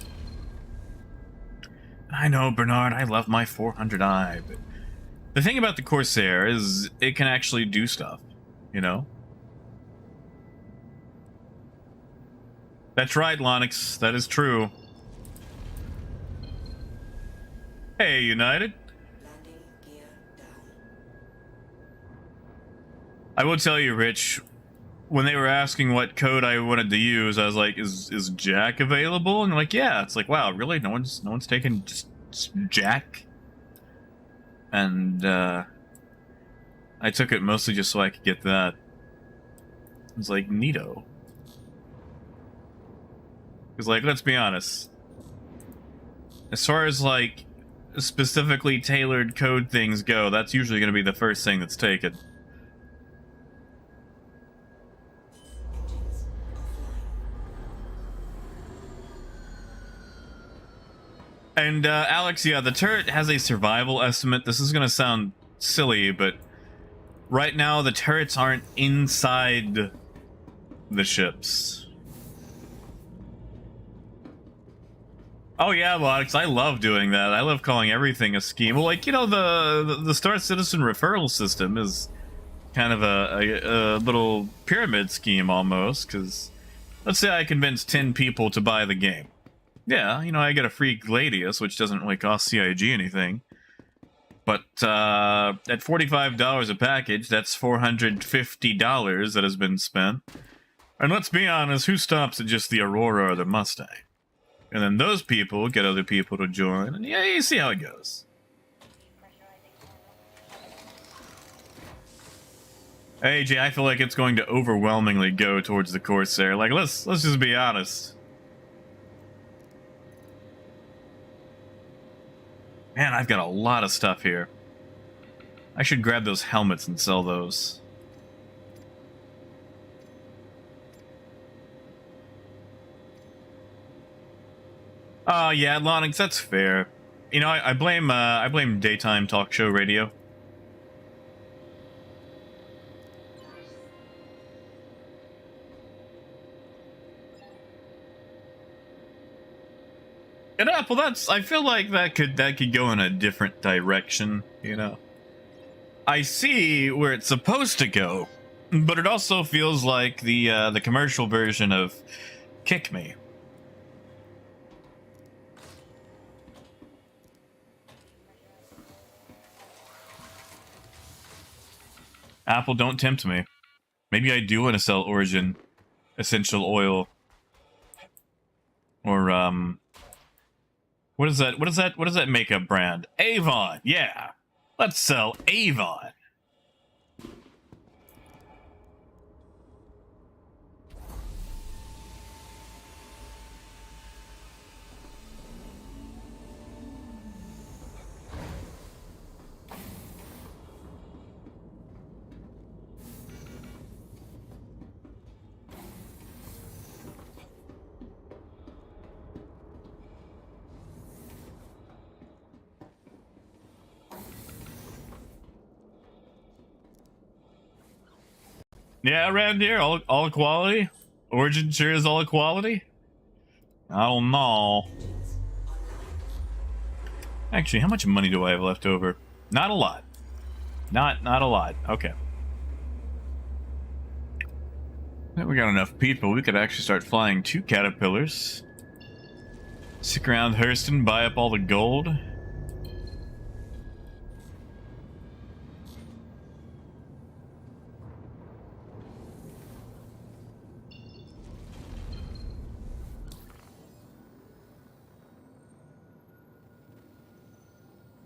I know, Bernard, I love my 400i, but the thing about the Corsair is it can actually do stuff, you know? That's right, Lonix, that is true. Hey, United. Landing gear down. I will tell you, Rich, when they were asking what code I wanted to use, I was like, is Jack available? And they're like, yeah. It's like, wow, really? No one's taken just Jack? And I took it mostly just so I could get that. It was like, neato. Because, like, let's be honest. As far as, like, specifically tailored code things go, that's usually going to be the first thing that's taken. Engines offline. And, Alex, yeah, the turret has a survival estimate. This is going to sound silly, but right now the turrets aren't inside the ships. Oh yeah, Alex, I love doing that. I love calling everything a scheme. Well, like, you know, the Star Citizen referral system is kind of a little pyramid scheme almost, because let's say I convince 10 people to buy the game. Yeah, you know, I get a free Gladius, which doesn't really cost CIG anything. But at $45 a package, that's $450 that has been spent. And let's be honest, who stops at just the Aurora or the Mustang? And then those people get other people to join, and yeah, you see how it goes. Hey, AJ, I feel like it's going to overwhelmingly go towards the Corsair. Like, let's just be honest. Man, I've got a lot of stuff here. I should grab those helmets and sell those. Yeah, Lonix, that's fair. You know, I blame daytime talk show radio. And Apple, I feel like that could go in a different direction, you know. I see where it's supposed to go, but it also feels like the commercial version of Kick Me. Apple, don't tempt me. Maybe I do want to sell Origin essential oil. Or what is that makeup brand? Avon. Yeah. Let's sell Avon. Yeah, around here, all equality. Origin sure is all equality. I don't know. Engines online. Actually, how much money do I have left over? Not a lot. Not a lot. Okay. We got enough people. We could actually start flying 2 caterpillars. Stick around Hurston, buy up all the gold.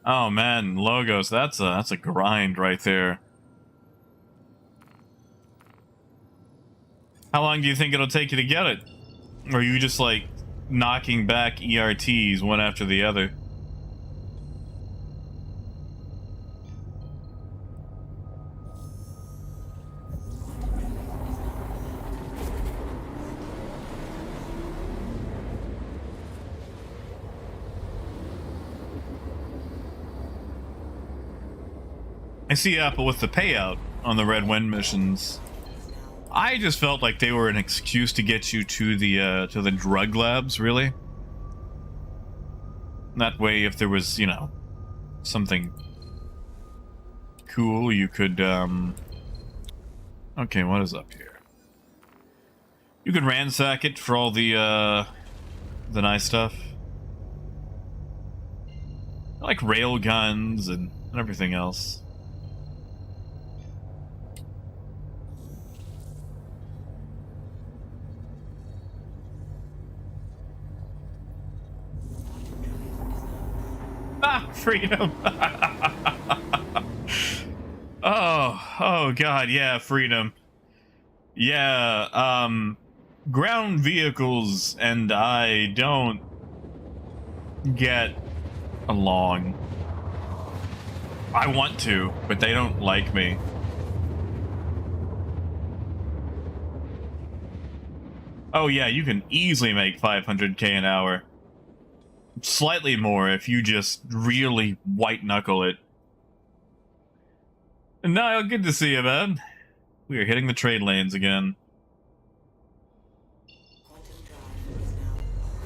Oh man, logos, that's a grind right there. How long do you think it'll take you to get it? Or are you just like knocking back ERTs one after the other? I see Apple with the payout on the Red Wind missions. I just felt like they were an excuse to get you to the drug labs, really. That way, if there was, you know, something cool, you could, okay, what is up here? You could ransack it for all the nice stuff. Like rail guns and everything else. Ah, freedom. Oh god, yeah, freedom. Yeah, ground vehicles and I don't get along. I want to, but they don't like me. Oh yeah, you can easily make 500k an hour. Slightly more if you just really white knuckle it. Niall, good to see you, man. We are hitting the trade lanes again. Quantum drive is now off.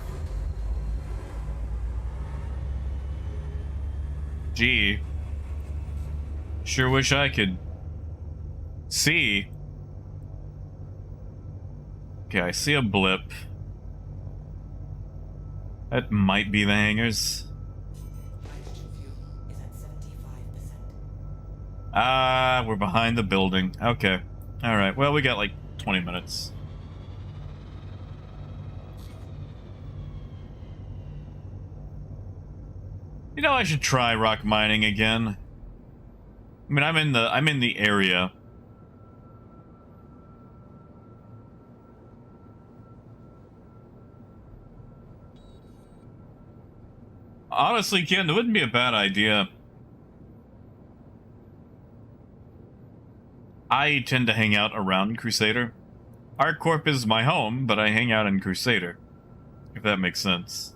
Gee. Sure wish I could see. Okay, I see a blip. That might be the hangars. Hydrogen fuel is at 75%. Ah, we're behind the building. Okay. Alright, well, we got like 20 minutes. You know, I should try rock mining again. I mean, I'm in the area. Honestly, Ken, it wouldn't be a bad idea. I tend to hang out around Crusader. ArcCorp is my home, but I hang out in Crusader. If that makes sense.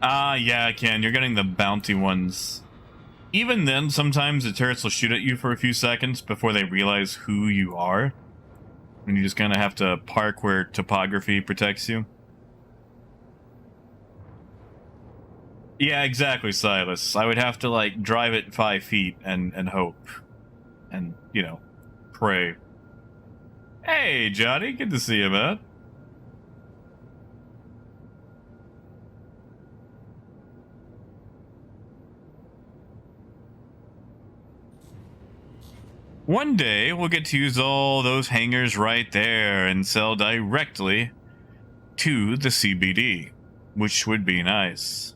Ah, yeah, Ken, you're getting the bounty ones. Even then, sometimes the turrets will shoot at you for a few seconds before they realize who you are. And you just kind of have to park where topography protects you. Yeah, exactly, Silas. I would have to, like, drive it 5 feet and hope. And, you know, pray. Hey, Johnny, good to see you, man. One day, we'll get to use all those hangars right there and sell directly to the CBD, which would be nice.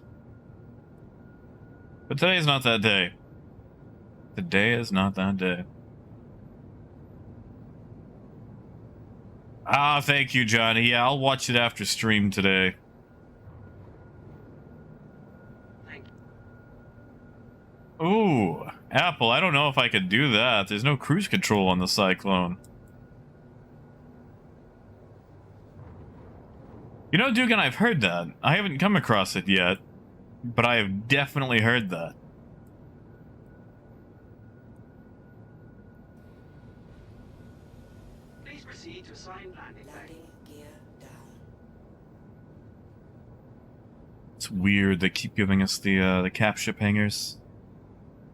But today is not that day. The day is not that day. Ah, thank you, Johnny. Yeah, I'll watch it after stream today. Thank you. Ooh, Apple, I don't know if I could do that. There's no cruise control on the Cyclone. You know, Dugan, I've heard that. I haven't come across it yet, but I have definitely heard that. Please proceed to assign landing leg. Landing gear down. It's weird they keep giving us the cap ship hangars.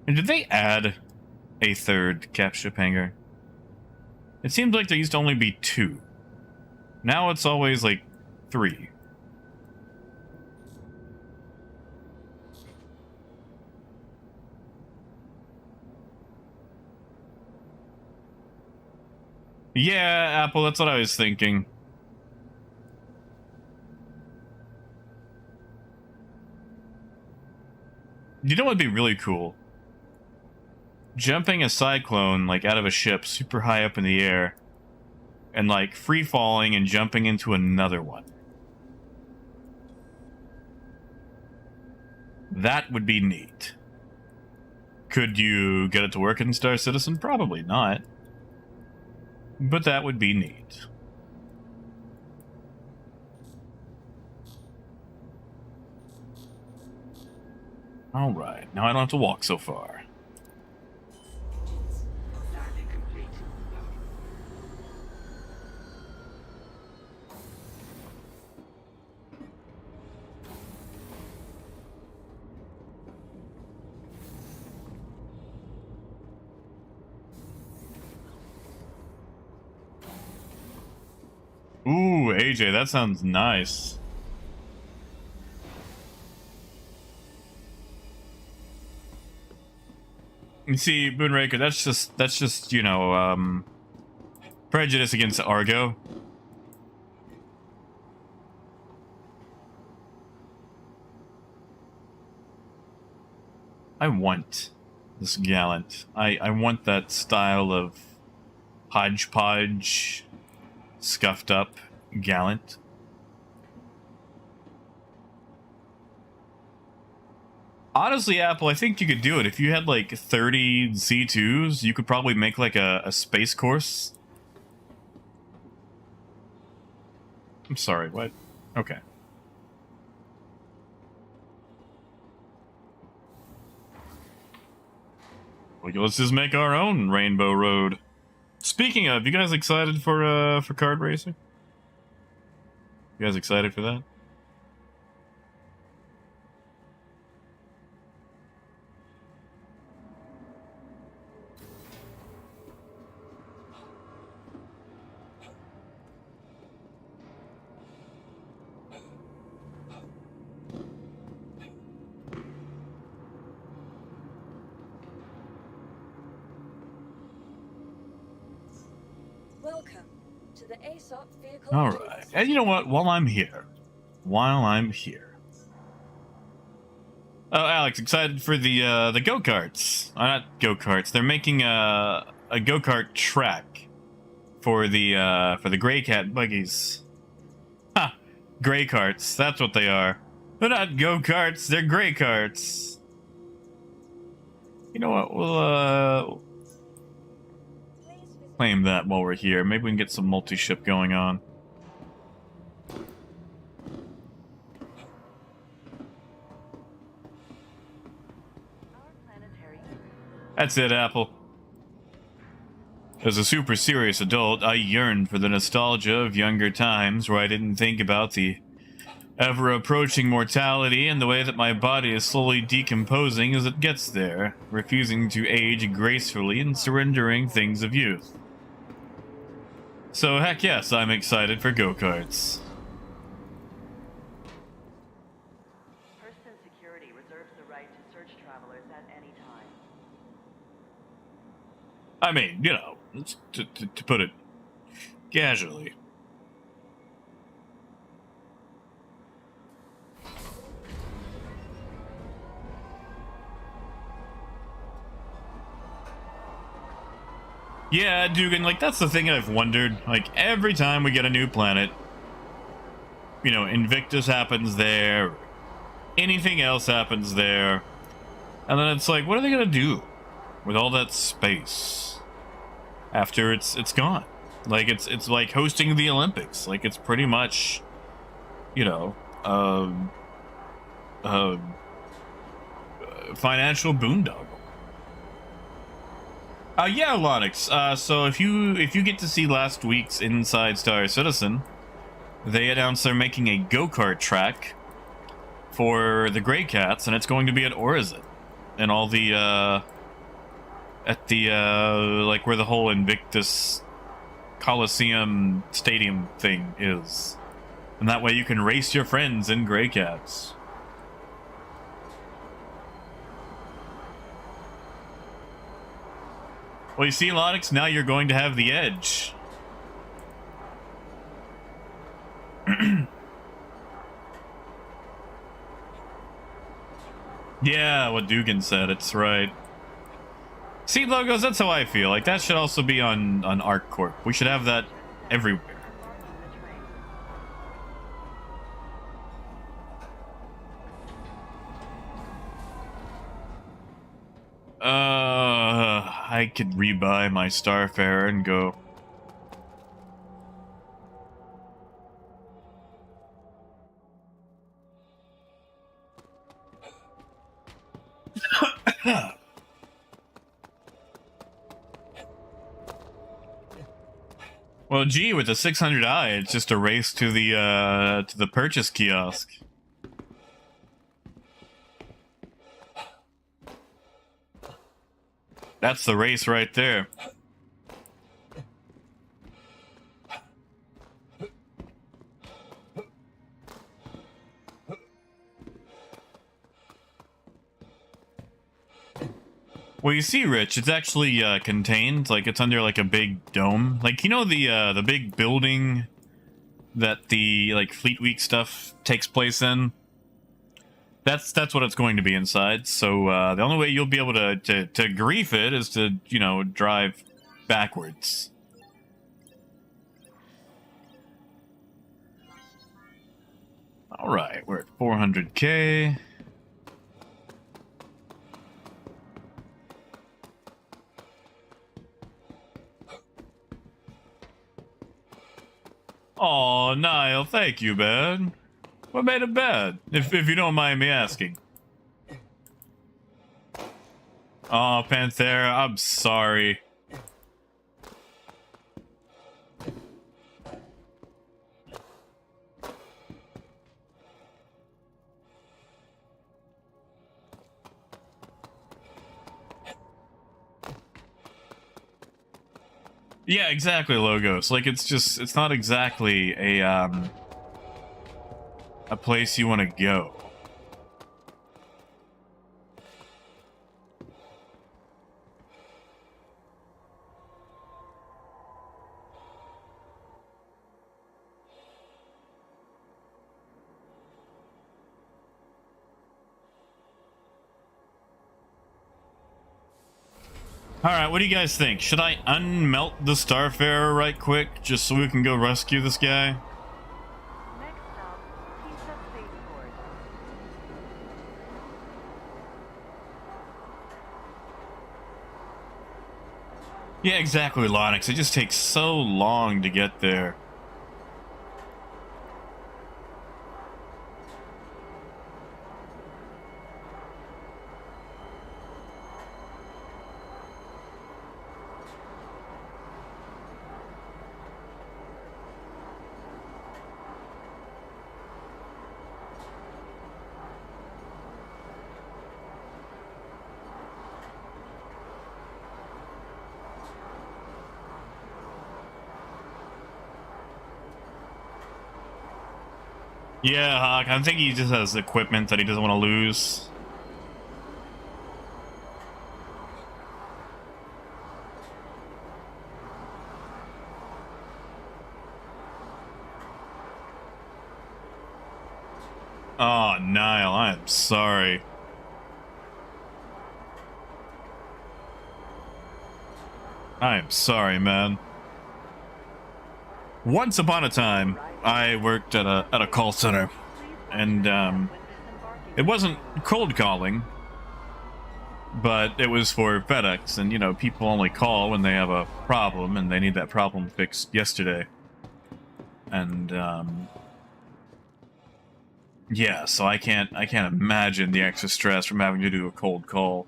And did they add a third cap ship hangar? It seems like there used to only be 2. Now it's always like 3. Yeah, Apple, that's what I was thinking. You know what would be really cool? Jumping a Cyclone, like, out of a ship super high up in the air, and, like, free-falling and jumping into another one. That would be neat. Could you get it to work in Star Citizen? Probably not. But that would be neat. Alright, now I don't have to walk so far. Landing complete. Ooh, AJ, that sounds nice. You see, Moonraker, that's just, you know, prejudice against Argo. I want this Gallant. I want that style of hodgepodge, scuffed up Gallant. Honestly, Apple, I think you could do it. If you had like 30 C2s, you could probably make like a space course. I'm sorry, what? Okay. Well, let's just make our own Rainbow Road. Speaking of, you guys excited for kart racing? You guys excited for that? Welcome to the ASOP vehicle. All retrieval right. system. And you know what? While I'm here. Oh, Alex, excited for the go-karts. Not go-karts. They're making a go-kart track for the Grey Cat buggies. Ha! Grey carts. That's what they are. They're not go-karts. They're Grey carts. You know what? We'll Please visit claim that while we're here. Maybe we can get some multi-ship going on. Our planetary That's it, Apple. As a super serious adult, I yearned for the nostalgia of younger times where I didn't think about the ever-approaching mortality and the way that my body is slowly decomposing as it gets there, refusing to age gracefully and surrendering things of youth. So heck yes, I'm excited for go-karts. Person security reserves the right to search travelers at any time. I mean, you know, to put it casually. Yeah, Dugan, like, that's the thing I've wondered. Like, every time we get a new planet, you know, Invictus happens there, anything else happens there, and then it's like, what are they gonna do? with all that space after it's gone. Like it's like hosting the Olympics. Like it's pretty much, you know, financial boondoggle. Yeah, Lonix. So if you get to see last week's Inside Star Citizen, they announced they're making a go-kart track for the Grey Cats, and it's going to be at Orizon, and all the at the like where the whole Invictus Coliseum Stadium thing is, and that way you can race your friends in Grey Cats. Well, you see, Lonix, now you're going to have the edge. Yeah, what Dugan said, it's right. See, logos, that's how I feel. Like, that should also be on ArcCorp. We should have that everywhere. I could rebuy my Starfarer and go. Well, gee, with the 600i, it's just a race to the purchase kiosk. That's the race right there. Well, you see, Rich, it's actually contained. Like, it's under like a big dome. Like, you know the big building that the like Fleet Week stuff takes place in. That's what it's going to be inside. So the only way you'll be able to grief it is to, you know, drive backwards. All right, we're at 400K. Oh, Niall, thank you, man. What made it bad? If you don't mind me asking. Oh, Panthera, I'm sorry. Yeah, exactly, Logos. Like, it's not exactly a place you want to go. Alright, what do you guys think? Should I unmelt the Starfarer right quick, just so we can go rescue this guy? Next stop, Pizza Spaceport. Yeah, exactly, Lonix. It just takes so long to get there. Yeah, Hawk, I think he just has equipment that he doesn't want to lose. Oh, Niall, I am sorry. I am sorry, man. Once upon a time, I worked at a call center, and it wasn't cold calling, but it was for FedEx, and you know, people only call when they have a problem and they need that problem fixed yesterday. And yeah, so I can't imagine the extra stress from having to do a cold call.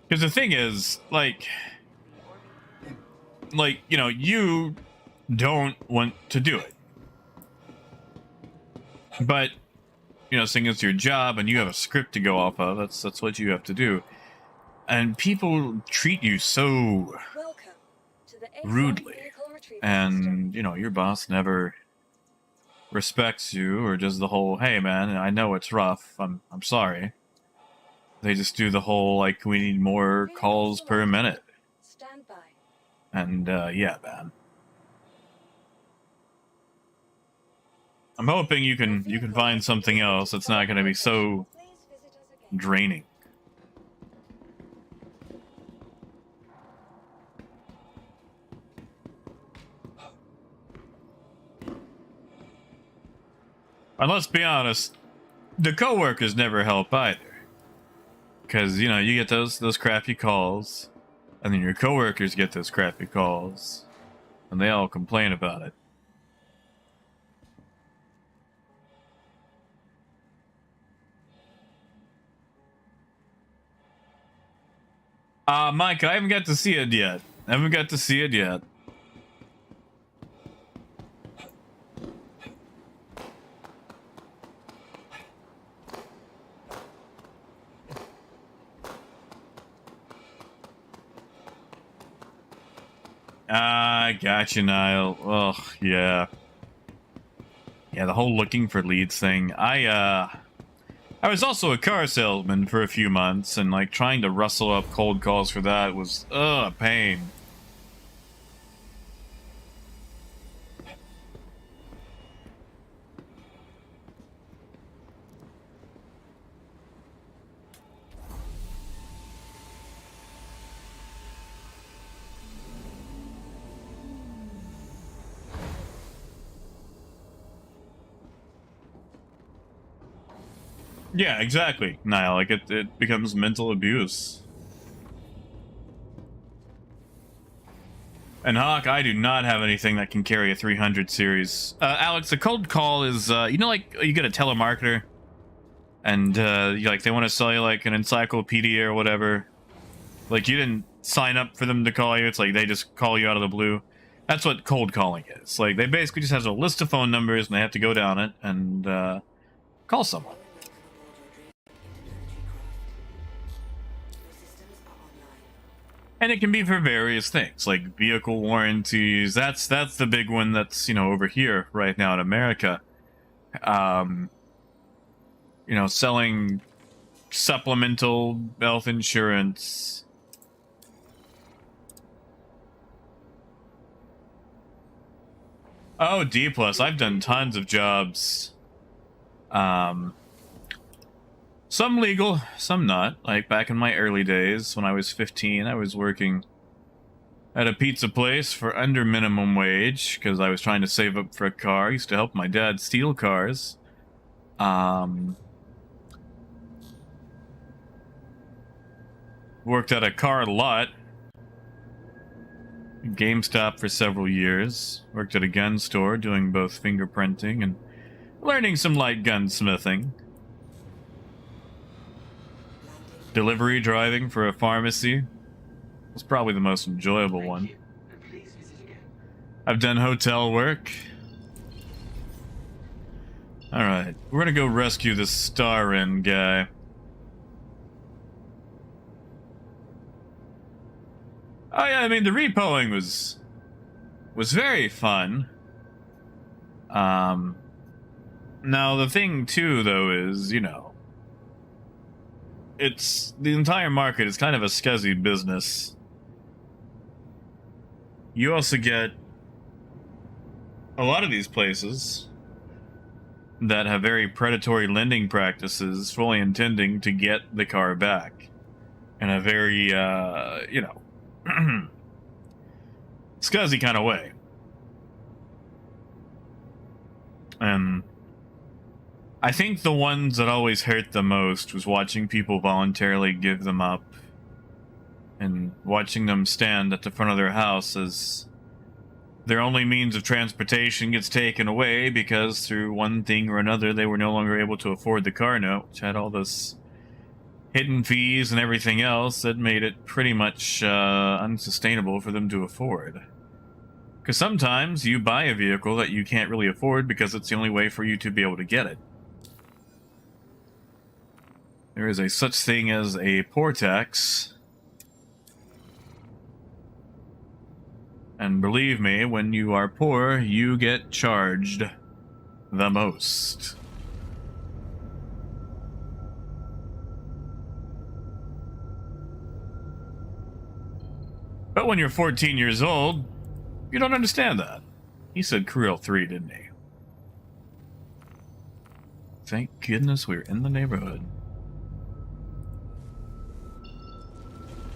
Because the thing is, like, you know, you don't want to do it, but you know, seeing it's your job and you have a script to go off of, that's what you have to do. And people treat you so Welcome to the ASOP rudely, vehicle retrieval system. and you know, your boss never respects you or does the whole, "Hey man, I know it's rough. I'm sorry." They just do the whole like, "We need more Vehicle calls per selected. minute." Stand by. And yeah, man. I'm hoping you can find something else that's not going to be so Please visit us again. draining. And let's be honest, the coworkers never help either. Because, you know, you get those crappy calls, and then your coworkers get those crappy calls, and they all complain about it. Mike, I haven't got to see it yet. Gotcha, Niall. Ugh, yeah. Yeah, the whole looking for leads thing. I was also a car salesman for a few months, and like trying to rustle up cold calls for that was a pain. Yeah, exactly, Niall. Like it becomes mental abuse. And Hawk, I do not have anything that can carry a 300 series. Alex, a cold call is, you know, like you get a telemarketer, and like they want to sell you like an encyclopedia or whatever. Like you didn't sign up for them to call you. It's like they just call you out of the blue. That's what cold calling is. Like they basically just have a list of phone numbers, and they have to go down it and call someone. And it can be for various things, like vehicle warranties. That's the big one that's, you know, over here right now in America. You know, selling supplemental health insurance. Oh, D+. I've done tons of jobs. Some legal, some not. Like back in my early days when I was 15, I was working at a pizza place for under minimum wage because I was trying to save up for a car. I used to help my dad steal cars. Worked at a car lot. GameStop for several years. Worked at a gun store doing both fingerprinting and learning some light gunsmithing. Delivery driving for a pharmacy was probably the most enjoyable one. Thank you, and please visit again. I've done hotel work. Alright, we're gonna go rescue this Starin guy. Oh yeah, I mean the repoing was very fun. Now the thing too though is, you know, it's the entire market is kind of a scuzzy business. You also get a lot of these places that have very predatory lending practices, fully intending to get the car back in a very, you know, scuzzy kind of way. And I think the ones that always hurt the most was watching people voluntarily give them up and watching them stand at the front of their house as their only means of transportation gets taken away because through one thing or another they were no longer able to afford the car note, which had all this hidden fees and everything else that made it pretty much unsustainable for them to afford. Because sometimes you buy a vehicle that you can't really afford because it's the only way for you to be able to get it. There is a such thing as a poor tax. And believe me, when you are poor, you get charged the most. But when you're 14 years old, you don't understand that. He said Cruel 3, didn't he? Thank goodness we're in the neighborhood.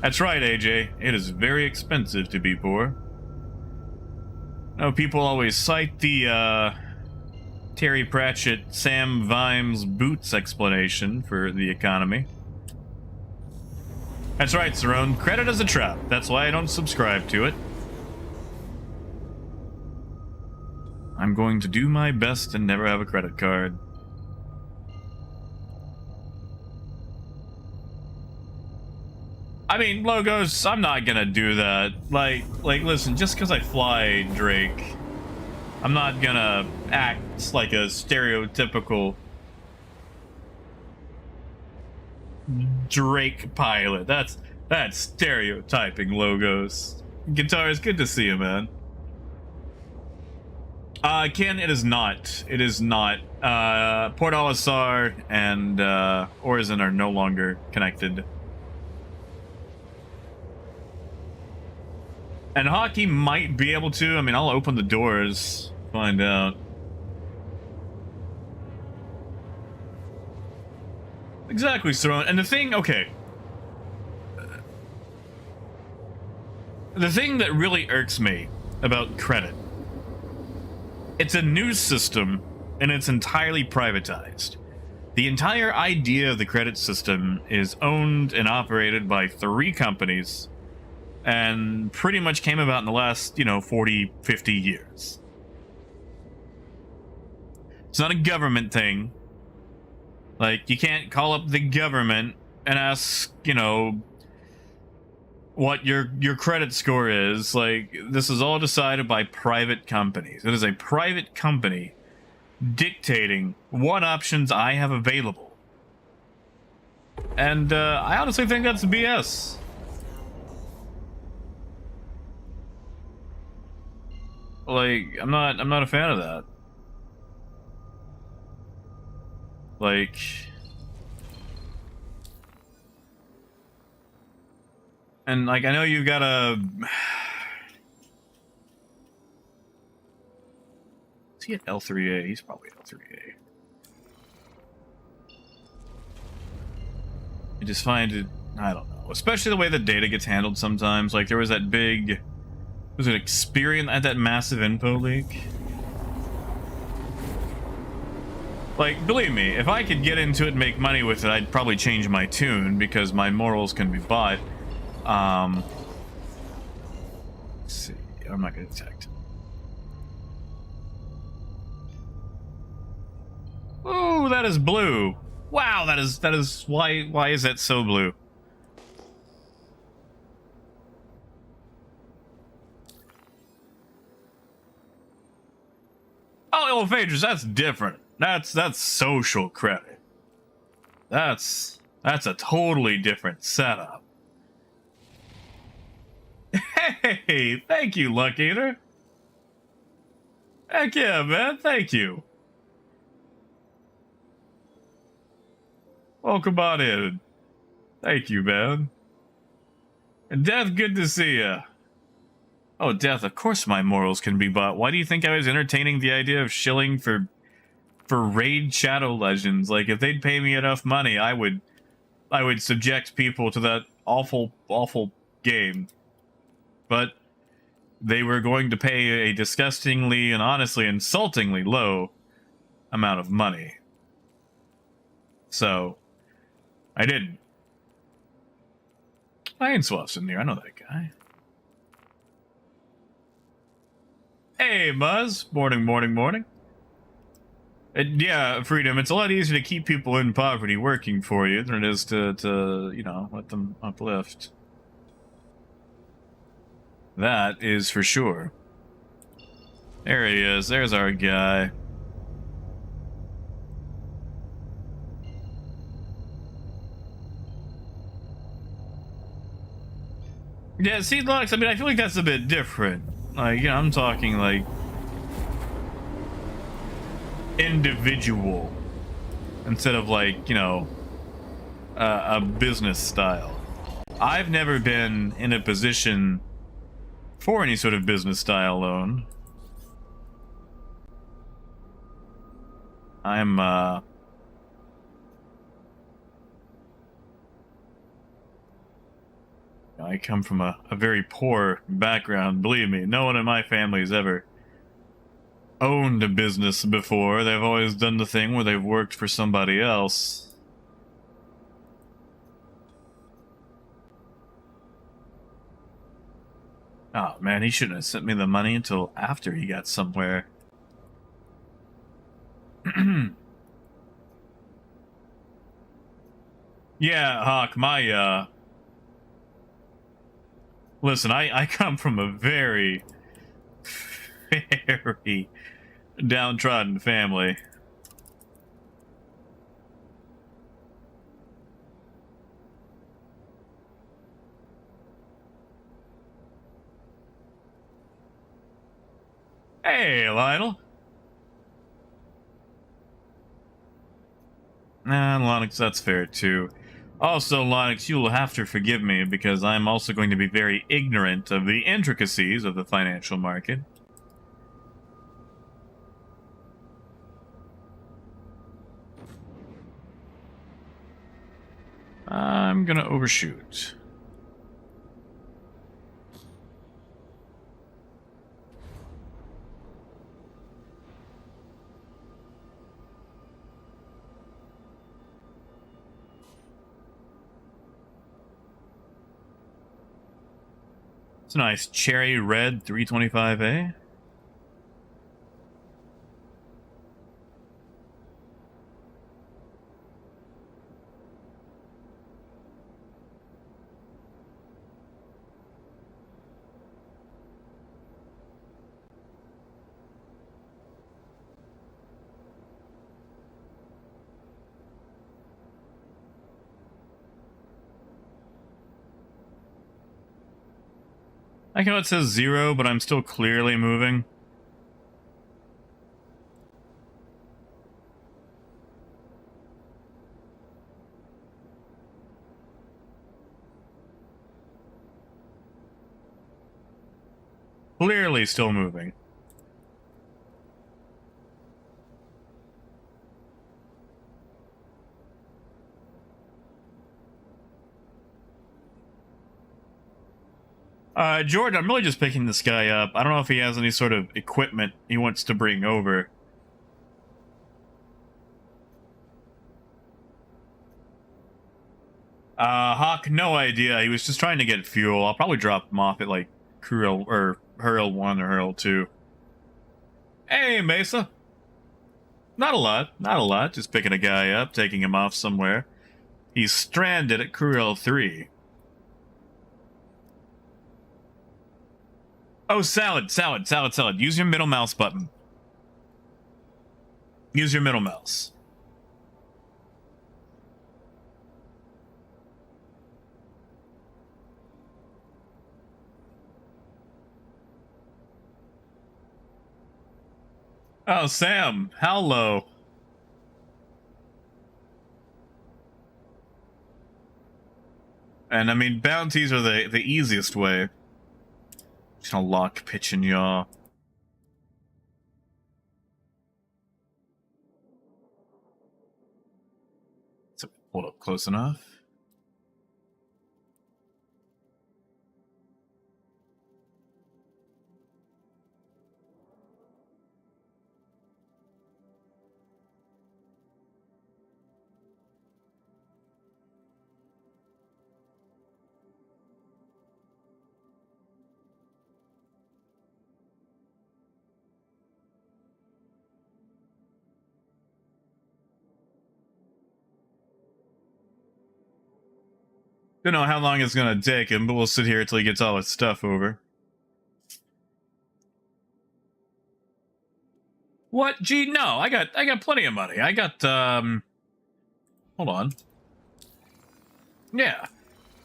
That's right, AJ. It is very expensive to be poor. No, people always cite the Terry Pratchett, Sam Vimes boots explanation for the economy. That's right, Cerrone. Credit is a trap. That's why I don't subscribe to it. I'm going to do my best and never have a credit card. I mean, Logos, I'm not gonna do that. Like, listen, just because I fly Drake, I'm not gonna act like a stereotypical Drake pilot. That's stereotyping, Logos. Guitar, it's good to see you, man. Ken, it is not. It is not. Port Olisar and Orison are no longer connected. And Hockey might be able to. I mean, I'll open the doors, find out. Exactly, Cerrone. And the thing, okay. The thing that really irks me about credit, it's a new system and it's entirely privatized. The entire idea of the credit system is owned and operated by 3 companies and pretty much came about in the last, 40, 50 years. It's not a government thing. Like, you can't call up the government and ask, what your credit score is. Like, this is all decided by private companies. It is a private company dictating what options I have available. And I honestly think that's BS. Like, I'm not a fan of that. Like, and like, I know you've got a. Is he at L3A? He's probably at L3A. I just find it, I don't know, especially the way the data gets handled sometimes. Like, there was that big, was it Experian at that massive info leak? Like, believe me, if I could get into it and make money with it, I'd probably change my tune because my morals can be bought. Let's see, I'm not gonna detect. Ooh, that is blue. Wow, that is why is that so blue? Oh, Phaedrus, that's different. That's social credit. That's a totally different setup. Hey, thank you, Luck Eater. Heck yeah, man, thank you. Welcome on in. Thank you, man. And Death, good to see ya. Oh, Death, of course my morals can be bought. Why do you think I was entertaining the idea of shilling for Raid Shadow Legends? Like, if they'd pay me enough money, I would subject people to that awful, awful game. But they were going to pay a disgustingly and honestly insultingly low amount of money. So I didn't. Iron Swaff's in there. I know that guy. Hey, Muzz. Morning, morning, morning. Yeah, Freedom, it's a lot easier to keep people in poverty working for you than it is to you know, let them uplift. That is for sure. There he is. There's our guy. Yeah, see, Lux, I mean, I feel like that's a bit different. Like, you know, I'm talking, like, individual instead of, like, you know, a business style. I've never been in a position for any sort of business style loan. I come from a very poor background. Believe me, no one in my family has ever owned a business before. They've always done the thing where they've worked for somebody else. Oh man, he shouldn't have sent me the money until after he got somewhere. Yeah, Hawk, listen, I come from a very, very downtrodden family. Hey, Lionel. Nah, Lonix, that's fair too. Also, Lonix, you will have to forgive me because I'm also going to be very ignorant of the intricacies of the financial market. I'm gonna overshoot. It's a nice cherry red 325A. I know it says 0, but I'm still clearly moving. Clearly still moving. Jordan, I'm really just picking this guy up. I don't know if he has any sort of equipment he wants to bring over. Hawk, no idea. He was just trying to get fuel. I'll probably drop him off at, like, Hurl 1 or Hurl 2. Hey, Mesa. Not a lot. Not a lot. Just picking a guy up, taking him off somewhere. He's stranded at Cruel 3. Oh, salad. Use your middle mouse button. Use your middle mouse. Oh, Sam. How low? And I mean, bounties are the easiest way. Just gonna lock, pitch, and yaw. So hold up close enough. Don't know how long it's gonna take him, but we'll sit here until he gets all his stuff over. What? Gee, no, I got plenty of money. I got hold on. Yeah.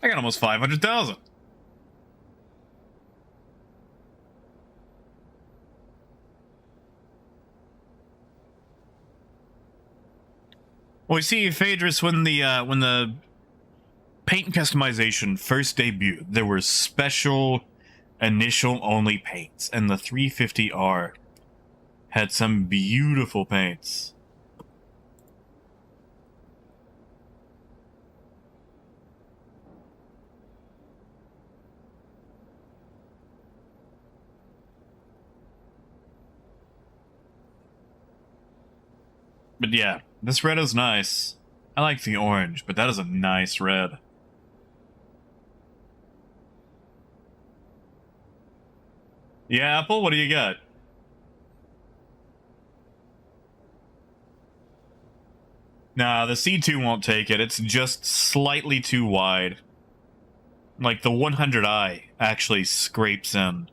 I got almost 500,000. Well, you see, Phaedrus, when the paint customization first debuted, there were special initial only paints, and the 350R had some beautiful paints. But yeah, this red is nice. I like the orange, but that is a nice red. Yeah, Apple, what do you got? Nah, the C2 won't take it. It's just slightly too wide. Like, the 100i actually scrapes in.